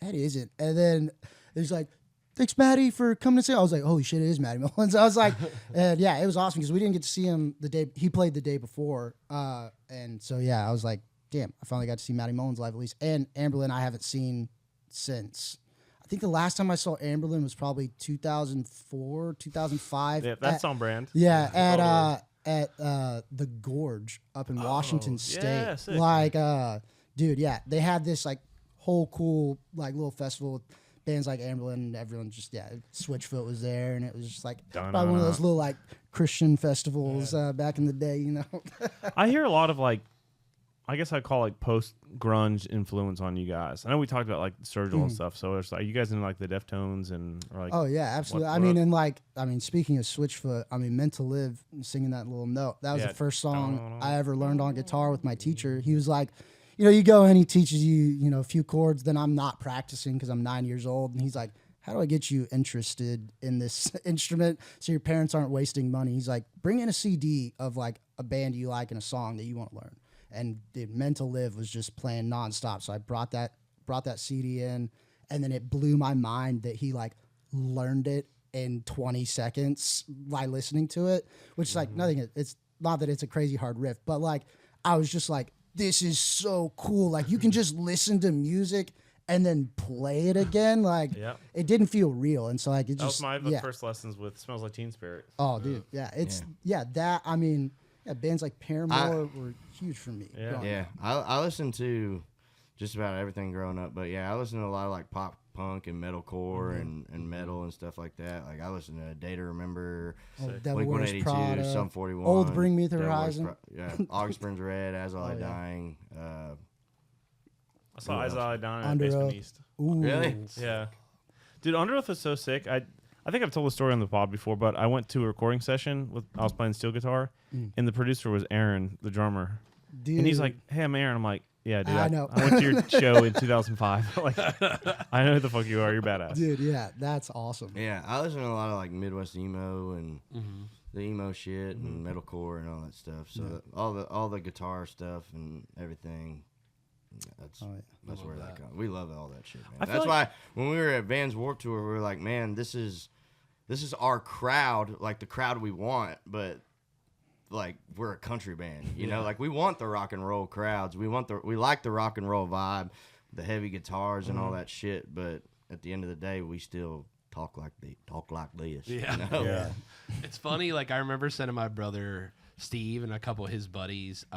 that isn't. And then it was like, thanks, Maddie, for coming to sing. I was like, holy shit, it is Maddie Mullins. I was like, and yeah, it was awesome because we didn't get to see him the day he played the day before, and so yeah, I was like, damn, I finally got to see Maddie Mullins live at least. And Amberlin, I haven't seen since. I think the last time I saw Amberlin was probably 2004, 2005. Yeah, that's on brand. Yeah, at the Gorge up in Washington State. yeah, sick. Like, dude, yeah, they had this like whole cool like little festival with bands like Amberlin and everyone just Switchfoot was there, and it was just like probably one of those little like Christian festivals back in the day, you know. I hear a lot of like, I guess I call like post grunge influence on you guys. I know we talked about like Sturgill and stuff. So it's like you guys in like the Deftones and or, like. Oh yeah, absolutely. what I mean, up? and like, speaking of Switchfoot, I mean, Meant to Live, singing that little note. That was Yeah. the first song I ever learned on guitar with my teacher. He was like, you go and he teaches you, a few chords. Then I'm not practicing because I'm 9 years old, and he's like, how do I get you interested in this instrument so your parents aren't wasting money? He's like, bring in a CD of like a band you like and a song that you want to learn. And dude, Meant to Live was just playing nonstop. So I brought that CD in, and then it blew my mind that he like learned it in 20 seconds by listening to it, which is like nothing. It's not that it's a crazy hard riff, but like I was just like, this is so cool. Like you can just listen to music and then play it again. Like it didn't feel real, and so like it That just was my first lessons with Smells Like Teen Spirit. Oh, dude, it's that. I mean, bands like Paramore were huge for me. Yeah, I listened to just about everything growing up, but yeah, I listened to a lot of like pop punk and metalcore and metal and stuff like that. Like I listened to Day to Remember, Devil Wears Blink-182, Prada, Sum 41, Old Bring Me the Devil Wears Horizon. August Burns Red, As I Lie Dying. I saw Eyes Eye Down at Under Basement Oath. East. Ooh. Really? Yeah. Dude, Under Oath is so sick. I think I've told the story on the pod before, but I went to a recording session I was playing steel guitar, and the producer was Aaron, the drummer. Dude. And he's like, "Hey, I'm Aaron." I'm like, "Yeah, dude. I know. I went to your show in 2005. Like, I know who the fuck you are. You're badass." Dude, yeah, that's awesome. Yeah, I listen to a lot of like Midwest emo and the emo shit and metalcore and all that stuff. So all the guitar stuff and everything. That's where that comes. We love all that shit, man. That's why when we were at Vans Warped Tour, we were like, man, this is our crowd, like the crowd we want, but like we're a country band, you know, like we want the rock and roll crowds. We like the rock and roll vibe, the heavy guitars and all that shit. But at the end of the day, we still talk like this. Yeah. You know? Yeah. It's funny. Like I remember sending my brother Steve and a couple of his buddies,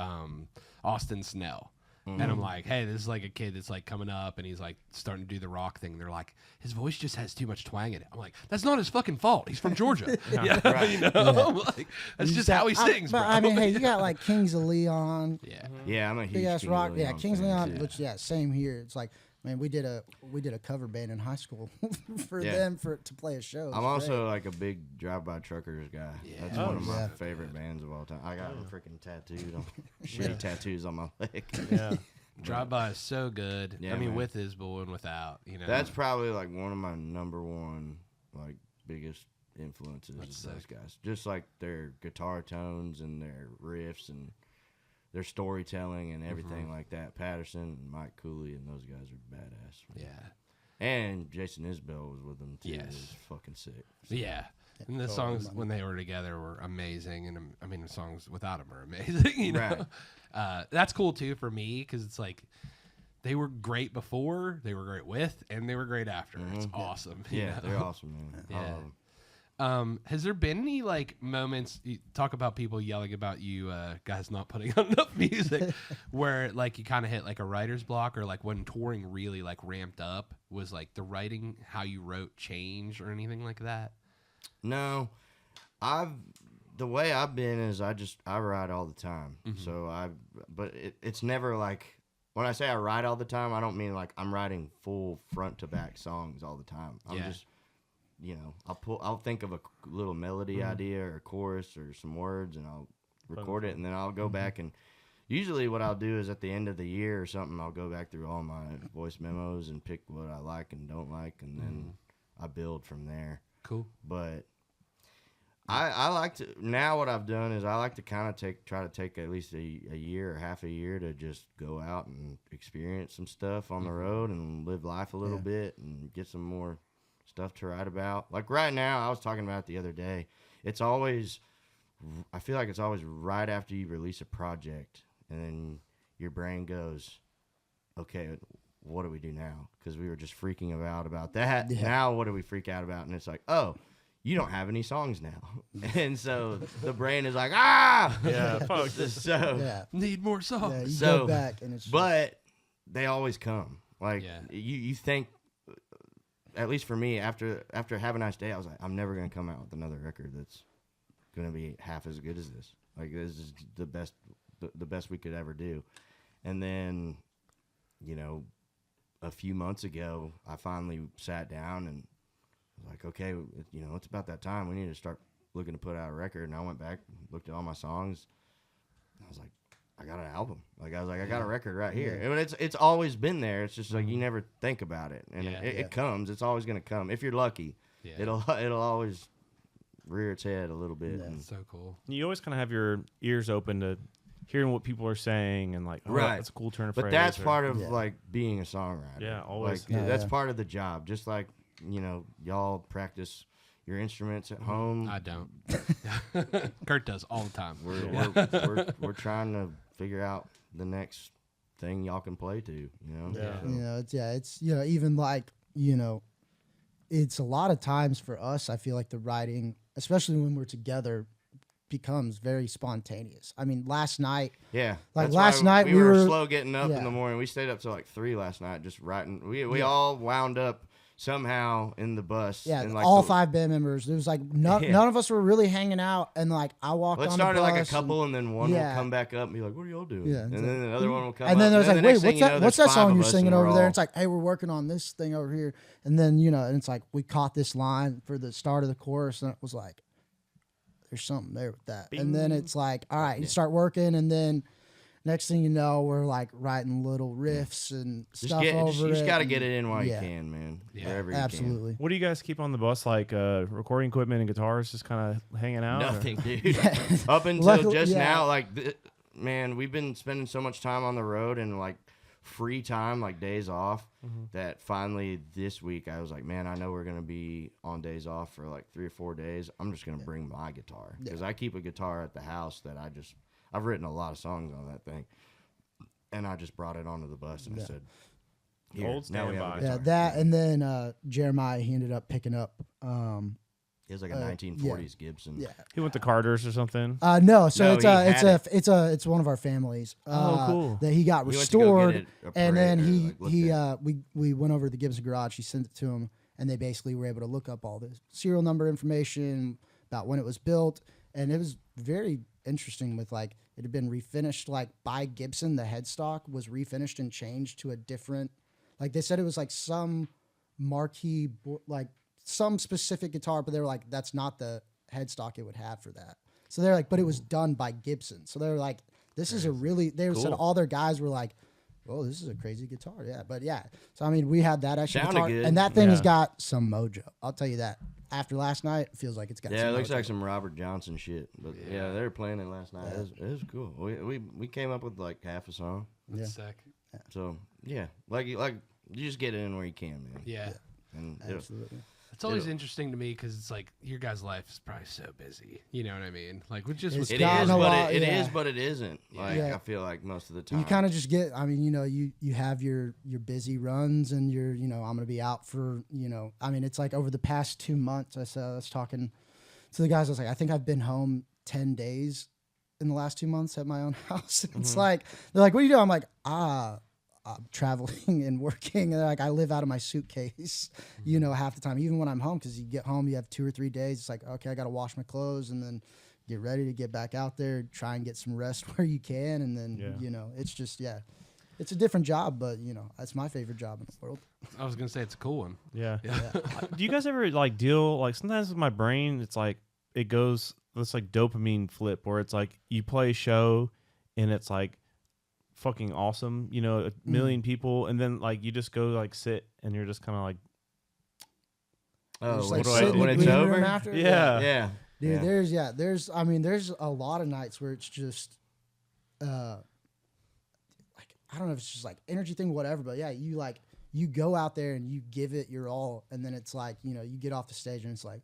Austin Snell. And I'm like, hey, this is like a kid that's like coming up and he's like starting to do the rock thing. They're like, his voice just has too much twang in it. I'm like, that's not his fucking fault. He's from Georgia. You know? I'm like, that's just how he sings, But bro. I mean, hey, you got like Kings of Leon, Yeah, I'm a huge big ass King rock. of Yeah, Leon Kings of fan, Leon. too. Which same here. It's like, man, we did a cover band in high school for Yeah. them to play a show. It's I'm also great. like a big Drive-By Truckers guy. That's one of my favorite bands of all time. I got freaking tattooed on shitty tattoos on my leg. Yeah. Drive By is so good. Yeah, I mean, man. with his bull and without, you know. That's probably like one of my number one like biggest influences That's is those sick. guys. Just like their guitar tones and their riffs and their storytelling and everything like that. Patterson and Mike Cooley and those guys are badass. Yeah. And Jason Isbell was with them too. Yes. It was fucking sick. Yeah. And the songs when they were together were amazing, and I mean the songs without them are amazing. You know, that's cool too for me because it's like they were great before, they were great with, and they were great after. It's awesome. you Yeah, know? they're awesome, man. I love 'em. Has there been any like moments? You talk about people yelling about you guys not putting out enough music, where like you kind of hit like a writer's block, or like when touring really like ramped up, was like the writing how you wrote change or anything like that? No, the way I've been is I write all the time. So but it's never like when I say I write all the time, I don't mean like I'm writing full front to back songs all the time. I'm just, you know, I'll think of a little melody idea or a chorus or some words and I'll record it and then I'll go back and usually what I'll do is at the end of the year or something, I'll go back through all my voice memos and pick what I like and don't like and then I build from there. Cool. But I like to now. What I've done is I like to kind of try to take at least a year or half a year to just go out and experience some stuff on the road and live life a little bit and get some more stuff to write about. Like right now, I was talking about it the other day. I feel like it's always right after you release a project and then your brain goes, okay, what do we do now? Because we were just freaking about that. Yeah. Now what do we freak out about? And it's like, oh, you don't have any songs now. And so the brain is like, Yeah, fuck. So Need more songs. Yeah, you So, go back and it's but they always come. Like you think, at least for me, after Have a Nice Day, I was like, I'm never gonna come out with another record that's gonna be half as good as this. Like this is the best we could ever do. And then, you know, a few months ago, I finally sat down and was like, okay, you know, it's about that time. We need to start looking to put out a record. And I went back, looked at all my songs. And I was like, I got an album. Like, I was like, I got a record right here. And it's always been there. It's just like you never think about it. And it comes. It's always going to come. If you're lucky, it'll always rear its head a little bit. Yeah. And So cool. You always kind of have your ears open to hearing what people are saying and like, oh, Right. that's a cool turn of But phrase. that's or- part of like being a songwriter. Yeah, always. Like, that's Yeah. part of the job. Just like, you know, y'all practice your instruments at home. I don't. Kurt does all the time. We're trying to figure out the next thing y'all can play to. You know. Yeah. So- You know, it's you know, even like, you know, it's a lot of times for us, I feel like the writing, especially when we're together, becomes very spontaneous. I mean, last night, Yeah. Like, that's last why night we we were were- slow getting up in yeah. the morning. We stayed up till like 3 last night just writing. We all wound up somehow in the bus. yeah, and like all the- 5 band members, there was like none of us were really hanging out, and like I walked Let's on the start bus. at like a couple, and then one yeah. will come back up and be like, "What are y'all doing?" Yeah, and it's then the other one will come and up. then there's the like, next wait, thing what's you that? know, What's there's that 5 song of you're us, singing and we're over there? all- It's like, hey, we're working on this thing over here, and then you know, and it's like we caught this line for the start of the chorus, and it was like, there's something there with that, and then it's like, all right, you start working, and then next thing you know, we're like writing little riffs and stuff over it. you just got to and- get it in while yeah. you can, man. Yeah. Wherever you Absolutely. What do you guys keep on the bus? Like recording equipment and guitars, just kind of hanging out? can. or- Nothing, dude. Up until Luckily- just yeah. now, like, man, we've been spending so much time on the road and like free time, like days off, that finally this week I was like, man, I know we're gonna be on days off for like 3 or 4 days. I'm just gonna bring my guitar because I keep a guitar at the house that I've written a lot of songs on that thing, and I just brought it onto the bus and I said, "Here, Old now we have a standby. guitar." Yeah, that, and then Jeremiah, he ended up picking up. It was like a 1940s Gibson. Yeah. He went to Carter's or something. No, so No, it's he had it's one of our families. cool. That he got We went to go get restored, it and then appraised, or, like, he looked at we went over to the Gibson garage. He sent it to him, and they basically were able to look up all the serial number information about when it was built, and it was very interesting. With like it had been refinished like by Gibson. The headstock was refinished and changed to a different. Like they said, it was like some marquee like some specific guitar, but they were like, that's not the headstock it would have for that. So they're like, but it was done by Gibson. So they're like, this is a really, they said all their guys were like, oh, this is a crazy guitar. Yeah. But yeah. So, I mean, we had that extra Sounded guitar, good. and that thing has Yeah. got some mojo. I'll tell you that. After last night, it feels like it's got Yeah, some it looks mojo. like some Robert Johnson shit. But yeah, they were playing it last night. It was cool. We came up with like half a song. That's sick. So yeah, like you just get it in where you can, man. Yeah. And Absolutely. It's always interesting to me because it's like your guys' life is probably so busy. You know what I mean? Like with just It's with it gotten is, a but lot, it yeah. is, but it isn't. Like Yeah. I feel like most of the time. You kind of just get, I mean, you know, you have your busy runs and you're, you know, I'm going to be out for, you know, I mean, it's like over the past 2 months, I was talking to the guys, I was like, I think I've been home 10 days in the last 2 months at my own house. It's like, they're like, what do you do? I'm like, I'm traveling and working. And they're like, I live out of my suitcase, you know, half the time, even when I'm home, because you get home, you have 2 or 3 days. It's like, okay, I got to wash my clothes and then get ready to get back out there, try and get some rest where you can. And then, you know, it's just, it's a different job, but, you know, that's my favorite job in the world. I was gonna say it's a cool one. Yeah. Do you guys ever like deal like sometimes with my brain? It's like it goes this like dopamine flip where it's like you play a show and it's like fucking awesome, you know, a million people, and then like you just go like sit and you're just kind of like, Just, when, like, do I sit do? in the when it's green room over. after. yeah. Yeah. Dude, yeah. there's a lot of nights where it's just, like, I don't know if it's just like energy thing, whatever, but yeah, you go out there and you give it your all, and then it's like, you know, you get off the stage and it's like,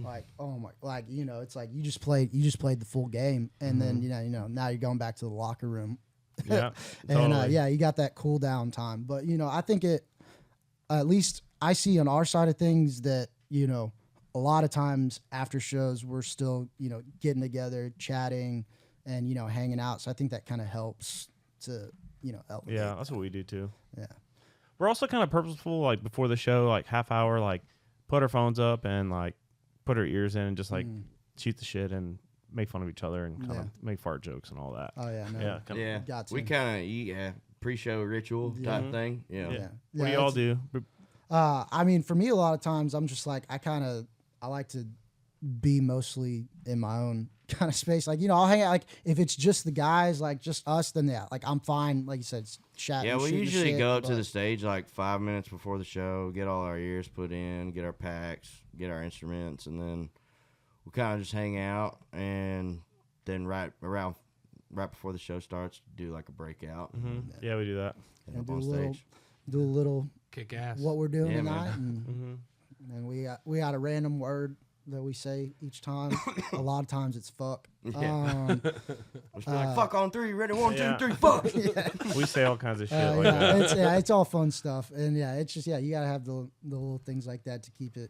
like, oh my, like, you know, it's like you just played the full game, and then you know now you're going back to the locker room, Yeah. and totally. yeah, you got that cool down time. But you know, I think at least I see on our side of things that, you know, a lot of times after shows we're still, you know, getting together, chatting, and, you know, hanging out. So I think that kind of helps to, you know, elevate. Yeah, that's what we do too. Yeah. We're also kind of purposeful, like before the show, like half hour, like put our phones up and like put our ears in and just like shoot the shit and make fun of each other and kind Yeah. of make fart jokes and all that. Oh yeah, no. Yeah, kinda- Yeah, Got to. we kind of pre-show ritual type thing. Yeah. Yeah. What do Yeah, y'all it's- do? I mean, for me, a lot of times I'm just like, I like to be mostly in my own kind of space. Like, I'll hang out. Like, if it's just the guys, like just us, then yeah, like I'm fine. Like you said, chatting. Yeah, we shooting the usually shit, go up to but- the stage like 5 minutes before the show, get all our ears put in, get our packs, get our instruments, and then we kind of just hang out. And then right before the show starts, do like a breakout. Yeah, we do that. And and up do on a little, stage. do a little Kick ass. what we're doing Yeah, man. tonight, and we got a random word that we say each time. A lot of times it's fuck. Yeah. It's like, fuck on three, ready, 1, Yeah. 2, 3, fuck. We say all kinds of shit like that. It's all fun stuff, and it's just you gotta have the little things like that to keep it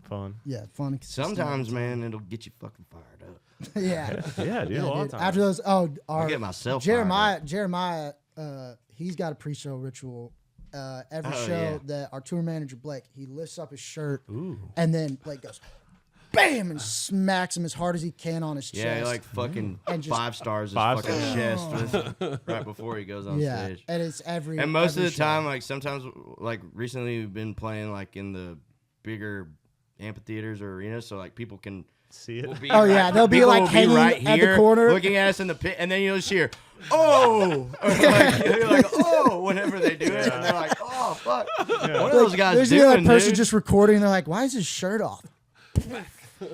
Fun. fun. And consistent. Sometimes, man, it'll get you fucking fired up. yeah. Yeah, dude, a lot of times. After those, I get myself fired up. Jeremiah, he's got a pre-show ritual. Every show that our tour manager Blake, he lifts up his shirt, and then Blake goes, bam, and smacks him as hard as he can on his chest. Yeah, he like fucking And just- 5 stars his Five fucking stars. chest right before he goes on yeah, stage. and it's every. And most of every the show. time, like sometimes, like recently, we've been playing like in the bigger amphitheaters or arenas, so like people can. See it? will be Oh, yeah, they'll be, people like, will hanging right at the here, corner. looking at us in the pit, and then you'll just hear, "Oh!" Or you're like, "Oh!" Whenever they do it, and they're like, "Oh fuck!" What are those guys There's doing, the other person dude? just recording. They're like, "Why is his shirt off?"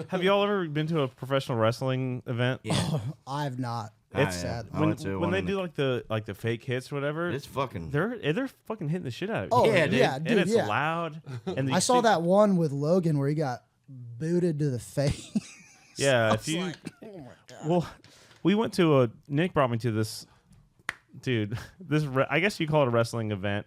Have y'all ever been to a professional wrestling event? Yeah. I've not. It's sad. I when, went to when one they in do like the fake hits or whatever. It's fucking. They're fucking hitting the shit out of you. Oh Yeah, dude. yeah, and dude, it's yeah. loud. And I saw that one with Logan where he got booted to the face. Yeah, if you. Well, we went to Nick brought me to this, dude. I guess you call it a wrestling event.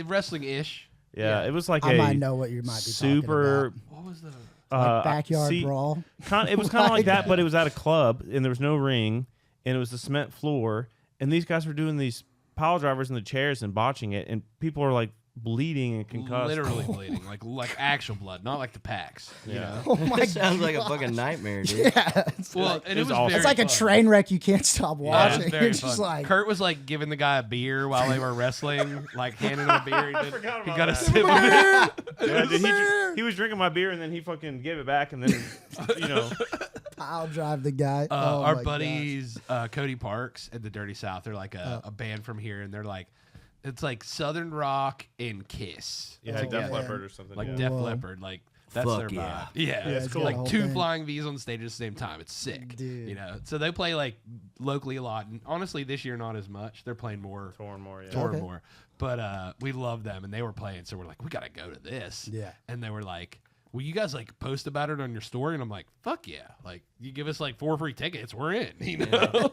Wrestling-ish. Yeah, Yeah. it was like I a might know what you might be super talking What was the... about. Like backyard see, brawl. It was kind of like that, but it was at a club, and there was no ring, and it was a cement floor, and these guys were doing these pile drivers in the chairs and botching it, and people are like bleeding and concussed. Literally bleeding, like actual blood, not like the packs. You know? Oh my That sounds like a fucking nightmare, dude. Yeah, it's Well, like, and it was awesome. very it's like a fun. train wreck you can't stop Yeah, it watching. was very You're just fun. like, Kurt was like giving the guy a beer while they were wrestling, like handing him a beer. He forgot he about got a that. sip of it. Yeah, dude, he was drinking my beer, and then he fucking gave it back, and then I'll drive the guy. Oh Our my buddies, Cody Parks at the Dirty South, they're like a band from here, and they're like, it's like Southern rock and Kiss. yeah, together. Def Leppard or something. Like yeah. Def Whoa. Leppard, like that's Fuck their yeah. vibe. Yeah, it's cool. Like The whole two thing. flying V's on stage at the same time. It's sick, Dude. You know. So they play like locally a lot, and honestly, this year not as much. They're playing more, Torn more, yeah. tour Okay. more. But we love them, and they were playing, so we're like, we gotta go to this. Yeah. And they were like, will you guys like post about it on your story? And I'm like, fuck yeah. Like, you give us like 4 free tickets, we're in, you know?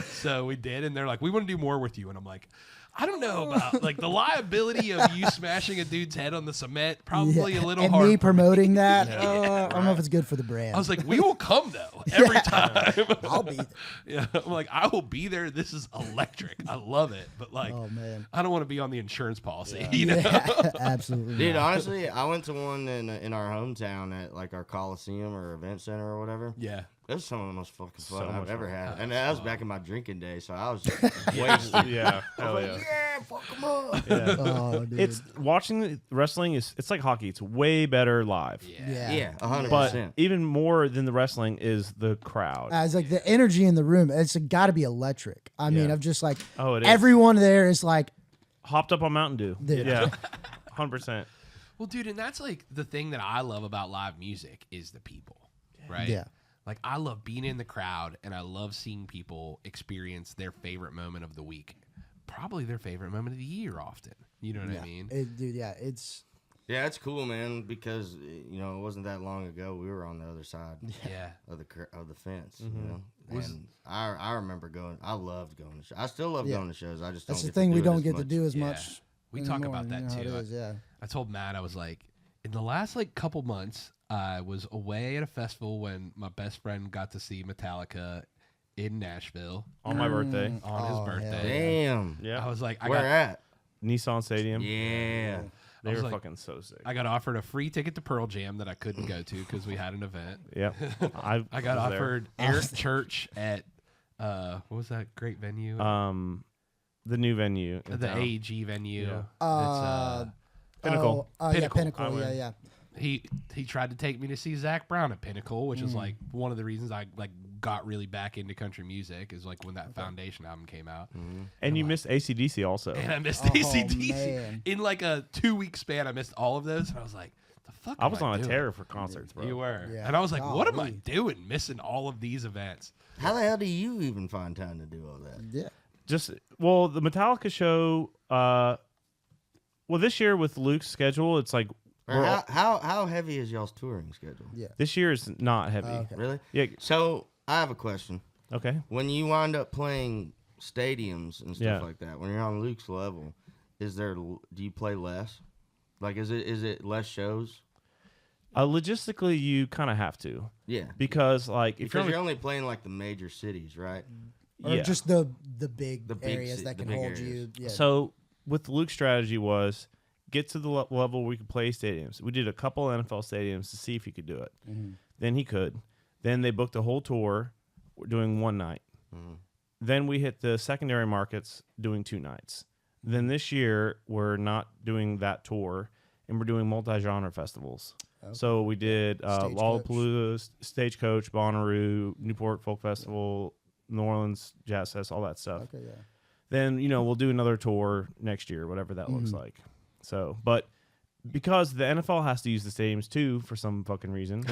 So we did, and they're like, we want to do more with you. And I'm like, I don't know about like the liability of you smashing a dude's head on the cement. Probably Yeah. a little and hard. me promoting that. Yeah. I don't know if it's good for the brand. I was like, we will come though every time. I'll be there. Yeah, I'm like, I will be there. This is electric. I love it, but like, Oh man. I don't want to be on the insurance policy. You know? Yeah, absolutely. Dude, not. honestly, I went to one in our hometown at like our Coliseum or event center or whatever. Yeah. It was some of the most fucking fun So I've much ever fun. had. And that was back in my drinking day, so I was just wasted. Yeah, hell yeah. Yeah, fuck them up. Yeah. Oh, dude. It's watching the wrestling it's like hockey. It's way better live. Yeah. Yeah, 100%. But even more than the wrestling is the crowd. As like the energy in the room, it's got to be electric. I mean, Yeah. I'm just like, Oh, it is. everyone there is like, Hopped up on Mountain Dew. Dude. Yeah. 100%. Well, dude, and that's like the thing that I love about live music is the people, right? Yeah. Like I love being in the crowd, and I love seeing people experience their favorite moment of the week, probably their favorite moment of the year. Often, you know what I mean? dude, yeah, it's Yeah, it's cool, man, because, you know, it wasn't that long ago we were on the other side Yeah. of the fence, Mm-hmm. you know? And I remember going, I loved going to shows. I still love Yeah. going to shows. I just that's don't the get thing to we do it don't as get to much. do as Yeah. much. We talk anymore, about that you know how too. it is, yeah. I told Matt, I was like, in the last like couple months, I was away at a festival when my best friend got to see Metallica in Nashville On my birthday. on his Oh, hell birthday. Damn. Yeah. I was like, Where at? Nissan Stadium. Yeah. They was were like- fucking so sick. I got offered a free ticket to Pearl Jam that I couldn't go to because we had an event. Yep. I got was there. offered Eric Church at what was that great venue? The new venue. in The town. AEG venue. Yeah. It's, Pinnacle. Yeah, Pinnacle. Pinnacle. I Yeah, went. yeah. he tried to take me to see Zach Brown at Pinnacle, which is like one of the reasons I like got really back into country music is like when that Foundation album came out. And you missed ACDC also. And I missed Oh, ACDC man. in like a 2-week span. I missed all of those, and I was like, "The fuck?" I am was on a doing? terror for concerts, bro. You were, Yeah. and I was like, "What am I Golly. doing? Missing all of these events?" How the hell do you even find time to do all that? Yeah. Just the Metallica show. Well, this year with Luke's schedule, it's like Or we're all- how heavy is y'all's touring schedule? Yeah. this year is not heavy. Okay. Really? Yeah. So I have a question. Okay. When you wind up playing stadiums and stuff Yeah. like that, when you're on Luke's level, do you play less? Like, is it less shows? Logistically, you kind of have to Yeah. because like if Because you're you're only playing like the major cities, right? Or yeah. just the big The big areas ci- that the can big hold areas. you. Yeah. So with Luke's strategy was get to the level where we could play stadiums. We did a couple NFL stadiums to see if he could do it. Then he could. Then they booked a whole tour doing one night. Then we hit the secondary markets doing 2 nights. Then this year we're not doing that tour and we're doing multi-genre festivals. So we did Stagecoach. Lollapalooza, Stagecoach, Bonnaroo, Newport Folk Festival, New Orleans Jazz Fest, all that stuff. Okay, yeah. Then we'll do another tour next year, whatever that looks like. So, but because the NFL has to use the stadiums too for some fucking reason,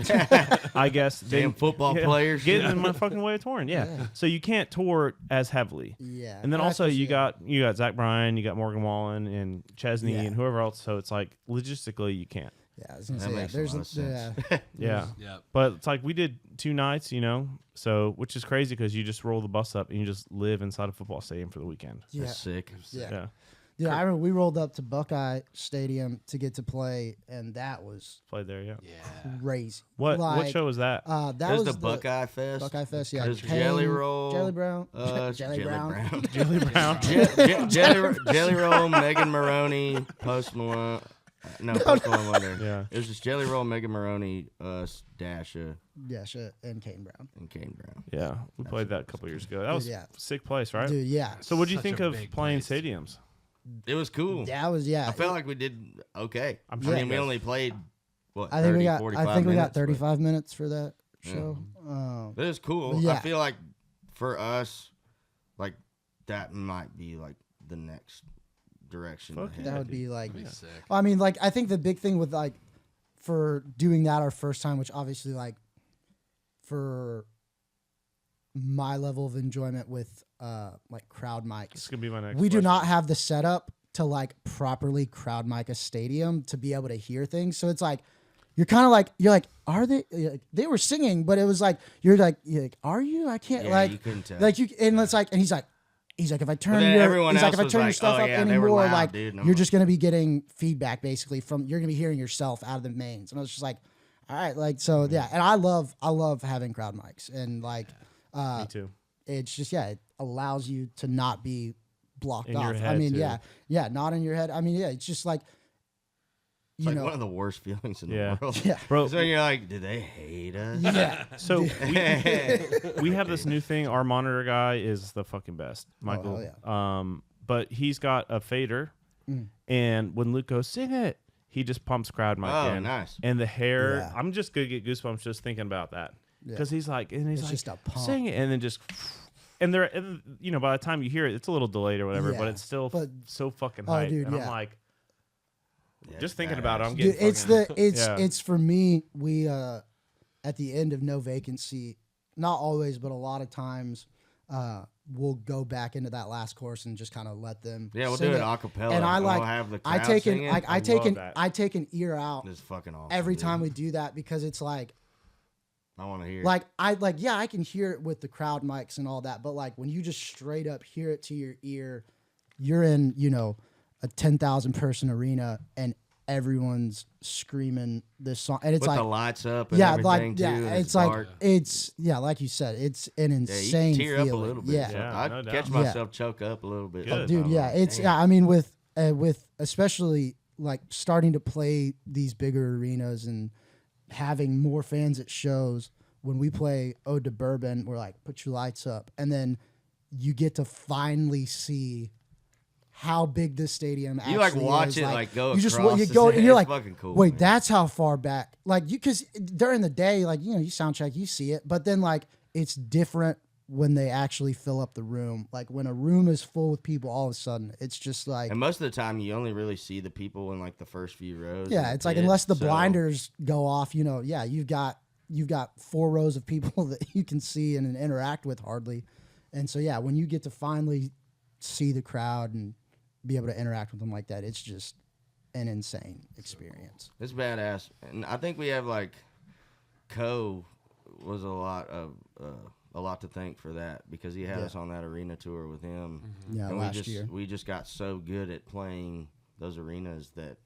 I guess Damn football players. get in my fucking way of touring. Yeah. So you can't tour as heavily. Yeah. And then I also guess, you yeah. got Zach Bryan, you got Morgan Wallen and Chesney Yeah. and whoever else. So it's like logistically you can't. Yeah, I was gonna That say makes a there's lot of sense. Yeah. Yeah. But it's like we did 2 nights, so which is crazy because you just roll the bus up and you just live inside a football stadium for the weekend. yeah. That's sick. Yeah. Yeah. Yeah, I remember we rolled up to Buckeye Stadium to get to play, and that was Played there, yeah. Yeah. crazy. What Like, show was that? That It was was the Buckeye Fest. Buckeye Fest. Yeah, There's Kane, Jelly Roll. Jelly Brown, Jelly Jelly Brown. Jelly Brown. Jelly Roll, Megan Maroney, Post Malone. No, Post Malone wasn't there. Yeah. It was just Jelly Roll, Megan Maroney, us, Dasha, Yeah, shit, and Kane Brown. and Kane Brown. Yeah, we played that a couple years ago. That was yeah. a sick place, right? Dude, yeah. So, what do you Such think a of big playing place. stadiums? It was cool. That was I felt like we did okay. I'm I sure mean, you we guys- only played what? I think 30, we got. 45 I think we got minutes, but 35 minutes for that show. It was cool. Yeah. I feel like for us, like that might be like the next direction. Fuck to yeah. That head. would be like. That'd be sick. I mean, like, I think the big thing with like, for doing that our first time, which obviously like, for my level of enjoyment with like crowd This mics, is gonna be my next. we do question. not have the setup to like properly crowd mic a stadium to be able to hear things. So it's like you're kind of like are they? You're like, they were singing, but it was like you're like are you? I can't Yeah, like you couldn't tell. like you and it's like and he's like if I turn then your everyone he's like else if I was turn your like, stuff "Oh, up yeah, they were anymore, loud, like dude." And I'm you're like- just gonna be getting feedback basically from you're gonna be hearing yourself out of the mains. And I was just like, all right, like so yeah. And I love having crowd mics and like Me too. it's just it allows you to not be blocked In off. your I head, mean, too. yeah, not in your head. I mean, yeah, it's just like It's you like know, one of the worst feelings in Yeah. the world. yeah, Bro, So you're like, do they hate us? yeah, so we have this new thing. Our monitor guy is the fucking best, Michael. hell But he's got a fader, and when Luke goes sing it, he just pumps crowd mic Oh, in. nice. And the hair, Yeah. I'm just gonna get goosebumps just thinking about that Yeah. because he's like, It's just a pump. sing it, and then just. And they're, by the time you hear it, it's a little delayed or whatever, but Yeah, it's still but- so fucking Oh, hype. dude, and yeah. I'm like, Yeah, just it's thinking about it, badass. I'm getting Dude, it's fucking- the Yeah. it's for me. We at the end of No Vacancy, not always, but a lot of times, we'll go back into that last course and just kind of let them. Yeah, we'll sing do it a cappella. And I and like we'll have the I crowd take an singing. like I I take love an that. I take an ear out It's fucking awesome. every dude. time we do that because it's like. I want to hear. Like I can hear it with the crowd mics and all that, but like when you just straight up hear it to your ear, you're in, a 10,000 person arena and everyone's screaming this song and it's with like the lights up and yeah, everything like too. yeah, and it's like dark. it's like you said, it's an Yeah, you insane can tear up a feeling. little bit. Yeah. Yeah, I'd no doubt. catch Yeah. myself choke up a little bit. Good. Dude, sometimes. yeah, Like, it's damn. yeah, I mean with especially like starting to play these bigger arenas and having more fans at shows. When we play Ode to Bourbon, we're like, put your lights up. And then you get to finally see how big this stadium actually You like watch is. it like go you just across you the go sand. and you're It's like, fucking cool, wait, man. that's how far back. Like you, because during the day, like you sound check, you see it, but then like it's different when they actually fill up the room. Like when a room is full with people, all of a sudden it's just like. And most of the time, you only really see the people in like the first few rows. Yeah, of it's like pit, unless the so- blinders go off, yeah, you've got 4 rows of people that you can see and interact with hardly. And so yeah, when you get to finally see the crowd and be able to interact with them like that, it's just an insane experience. It's badass, and I think we have like Co was a lot to thank for that because he had us on that arena tour with him. Yeah, and last year. we just got so good at playing those arenas that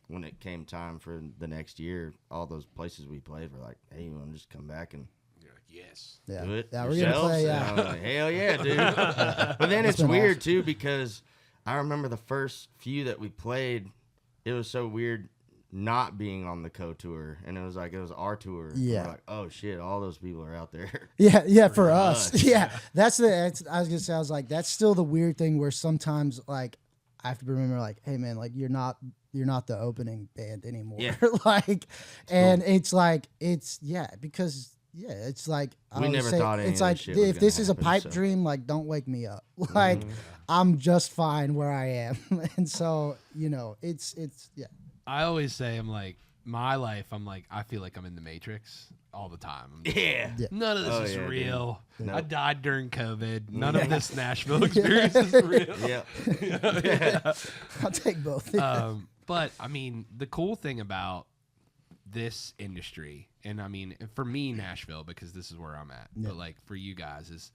when it came time for the next year, all those places we played were like, "Hey, you want to just come back and You're like, yes. Yeah, do it yeah, we're yourselves?" gonna play. And Yeah, I was like, hell yeah, dude. But then it's been weird awesome. too because I remember the first few that we played, it was so weird not being on the Co tour, and it was our tour. And Yeah. we're like, oh shit, all those people are out there. yeah, for us. us. Yeah, I was gonna say, I was like, that's still the weird thing where sometimes like I have to remember like, hey man, like you're not the opening band anymore. Yeah. Like, and it's like because. Yeah, it's like I We always never say, thought any it's of like this shit was if gonna this is a happen, pipe so. dream, like don't wake me up. Like I'm just fine where I am, and so it's yeah. I always say I'm like my life. I'm like I feel like I'm in the Matrix all the time. I'm just like, Yeah. none of this Oh, is yeah, dude. real. No. I died during COVID. None of this Nashville experience is real. Yeah. I'll take both. But I mean, the cool thing about this industry, and I mean, for me, Nashville, because this is where I'm at, but like for you guys, is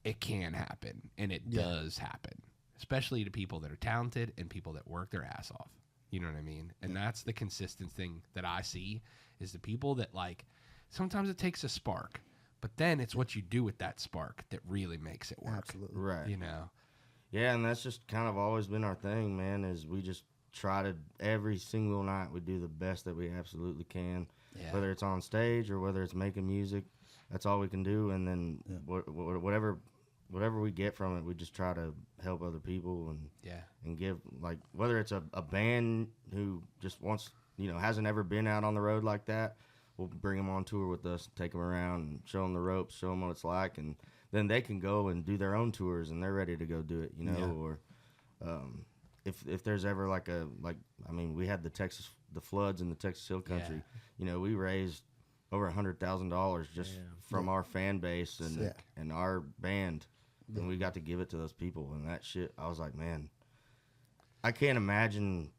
it can happen, and it does happen, especially to people that are talented and people that work their ass off. You know what I mean? And that's the consistent thing that I see is the people that like, sometimes it takes a spark, but then it's what you do with that spark that really makes it work. Absolutely. Right. You know? Yeah, and that's just kind of always been our thing, man, is we just try to, every single night, we do the best that we absolutely can. Yeah. Whether it's on stage or whether it's making music, that's all we can do. And then whatever we get from it, we just try to help other people and give, like, whether it's a band who just wants, hasn't ever been out on the road like that, we'll bring them on tour with us, take them around and show them the ropes, show them what it's like, and then they can go and do their own tours and they're ready to go do it, or if there's ever we had the floods in the Texas Hill Country, we raised over $100,000 just from our fan base and our band, and we got to give it to those people, and that shit, I was like, man, I can't imagine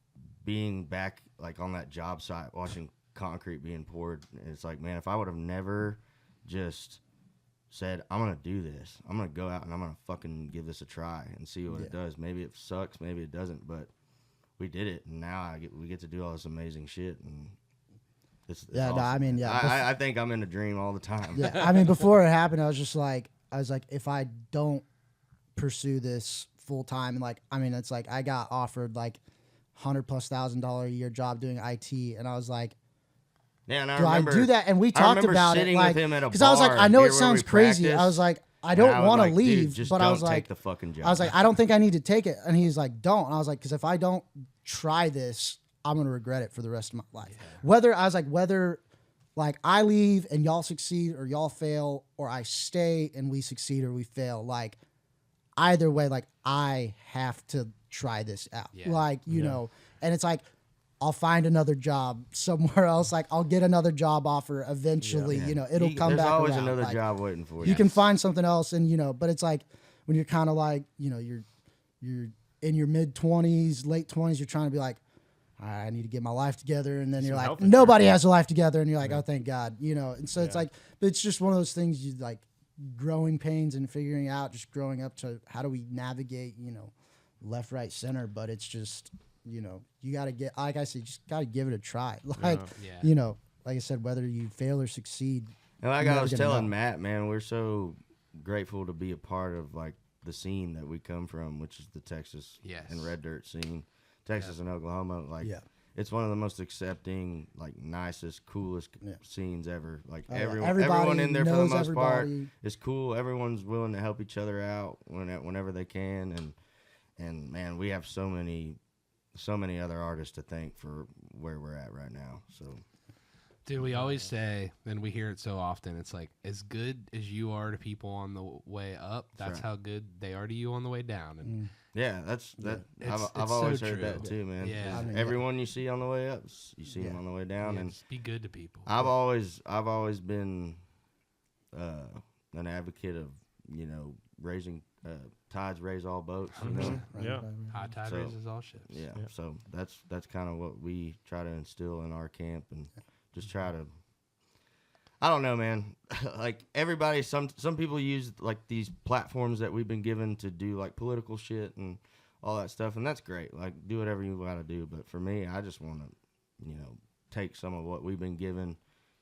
being back like on that job site watching concrete being poured. It's like, man, if I would have never just said, I'm gonna do this, I'm gonna go out and I'm gonna fucking give this a try and see what it does. Maybe it sucks, maybe it doesn't, but we did it, and now we get to do all this amazing shit, and it's Yeah, no, awesome. I mean, yeah, I think I'm in a dream all the time. Yeah, I mean, before it happened, I was like, if I don't pursue this full time, and like, I mean, it's like I got offered like $100,000+ a year job doing IT, and I was like, Yeah, and I do remember, I do that? And we I talked remember about it, sitting like, with him at a because I was like, bar I know near it where sounds we crazy. I practiced, was like, I and I don't was want to like, dude, leave, just but I don't was take like, the fucking job. I was like, I don't think I need to take it. And he's like, don't. And I was like, because if I don't try this, I'm gonna regret it for the rest of my life. Whether like I leave and y'all succeed or y'all fail, or I stay and we succeed or we fail, like either way, like I have to try this out. Yeah. Like, and it's like I'll find another job somewhere else. Like I'll get another job offer eventually, it'll come There's back always around. another Like, job waiting for you. you can find something else, and but it's like when you're kind of like you're in your mid-20s, late 20s, you're trying to be like, all right, I need to get my life together, and then you're like, health nobody has a life together, and you're like, oh, thank God, and so it's like, but it's just one of those things you like, growing pains and figuring out, just growing up to how do we navigate left, right, center, but it's just you gotta get, like I said, just gotta give it a try, like like I said, whether you fail or succeed. And like you're I never was gonna telling know. Matt, man, we're so grateful to be a part of like the scene that we come from, which is the Texas Yes. and red dirt scene. Texas and Oklahoma, like Yeah. it's one of the most accepting, like nicest, coolest Yeah. scenes ever. Like Oh, yeah. everyone Everybody in there for the knows most part everybody. is cool. Everyone's willing to help each other out whenever they can, and man, we have so many other artists to thank for where we're at right now. So. Dude, we always say, and we hear it so often, it's like, as good as you are to people on the way up, that's right. how good they are to you on the way down. And Yeah, that's that. It's I've so always heard true. that too, man. Yeah. I mean, Everyone you see on the way up, you see them on the way down, and just be good to people. I've always been an advocate of raising tides raise all boats. You know? Yeah. High tide So, raises all ships. Yeah. So that's kind of what we try to instill in our camp, and just try to. I don't know, man. Like everybody, some people use like these platforms that we've been given to do like political shit and all that stuff, and that's great. Like do whatever you got to do, but for me, I just want to, take some of what we've been given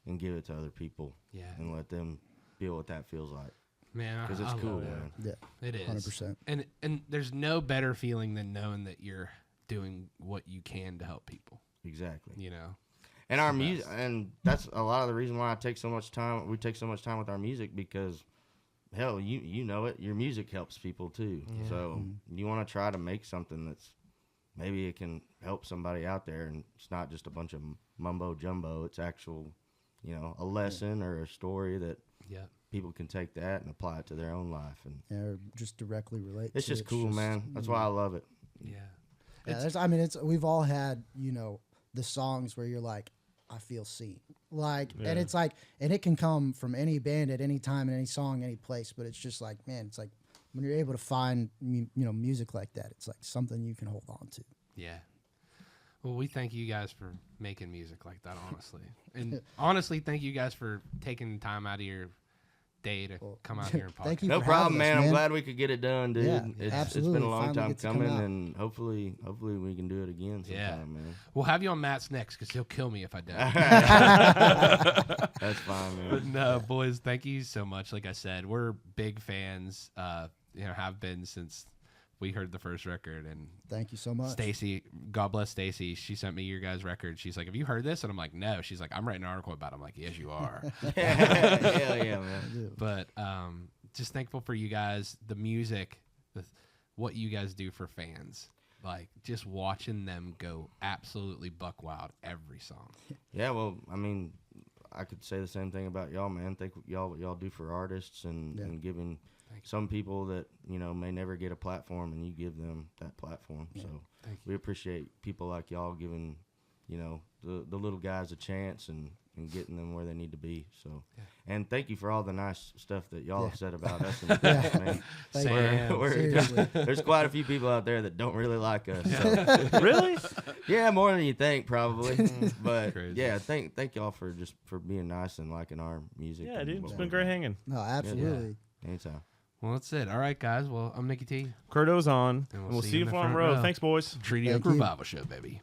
and give it to other people. Yeah. And let them feel what that feels like, Man, because it's I cool, love it. man. Yeah. It is 100%. And there's no better feeling than knowing that you're doing what you can to help people. Exactly. You know. And our music, and that's a lot of the reason why we take so much time with our music, because hell, you know it, your music helps people too. Yeah. So you want to try to make something that's maybe it can help somebody out there, and it's not just a bunch of mumbo jumbo. It's actual, a lesson or a story that people can take that and apply it to their own life, and Or just directly relate. it's to just cool, man. That's why I love it. Yeah. Yeah, we've all had, the songs where you're like, I feel seen. Like, and it's like, and it can come from any band at any time, in any song, any place, but it's just like, man, it's like when you're able to find, music like that, it's like something you can hold on to. Yeah. Well, we thank you guys for making music like that, honestly. And honestly, thank you guys for taking time out of your day to come out here and podcast. Thank you No for problem, having us, man. I'm glad we could get it done, dude. Yeah, It's absolutely. been a long Finally time get to come coming, out. and hopefully we can do it again sometime, Yeah. man. We'll have you on Matt's next because he'll kill me if I don't. That's fine, man. But no, boys, thank you so much. Like I said, we're big fans. Have been since we heard the first record. And Thank you so much. Stacy, God bless Stacy. She sent me your guys' record. She's like, "Have you heard this?" And I'm like, "No." She's like, "I'm writing an article about it." I'm like, "Yes, you are." Hell yeah, man. But just thankful for you guys, the music, what you guys do for fans. Like just watching them go absolutely buck wild every song. Yeah, well, I mean, I could say the same thing about y'all, man. Thank y'all what y'all do for artists and giving some people that may never get a platform, and you give them that platform. Yeah. So we appreciate people like y'all giving the little guys a chance and getting them where they need to be. So, and thank you for all the nice stuff that y'all have said about us in the past, man. Seriously. There's quite a few people out there that don't really like us. So. Really? Yeah, more than you think, probably. But Crazy. yeah, thank y'all for being nice and liking our music. Yeah, and dude. what It's we been do. great hanging. No, absolutely. Anytime. Well, that's it. All right, guys. Well, I'm Nicky T. Kurt Ozan. And And we'll see you on the road. Thanks, boys. Treaty Thank Oak you. Revival Show, baby.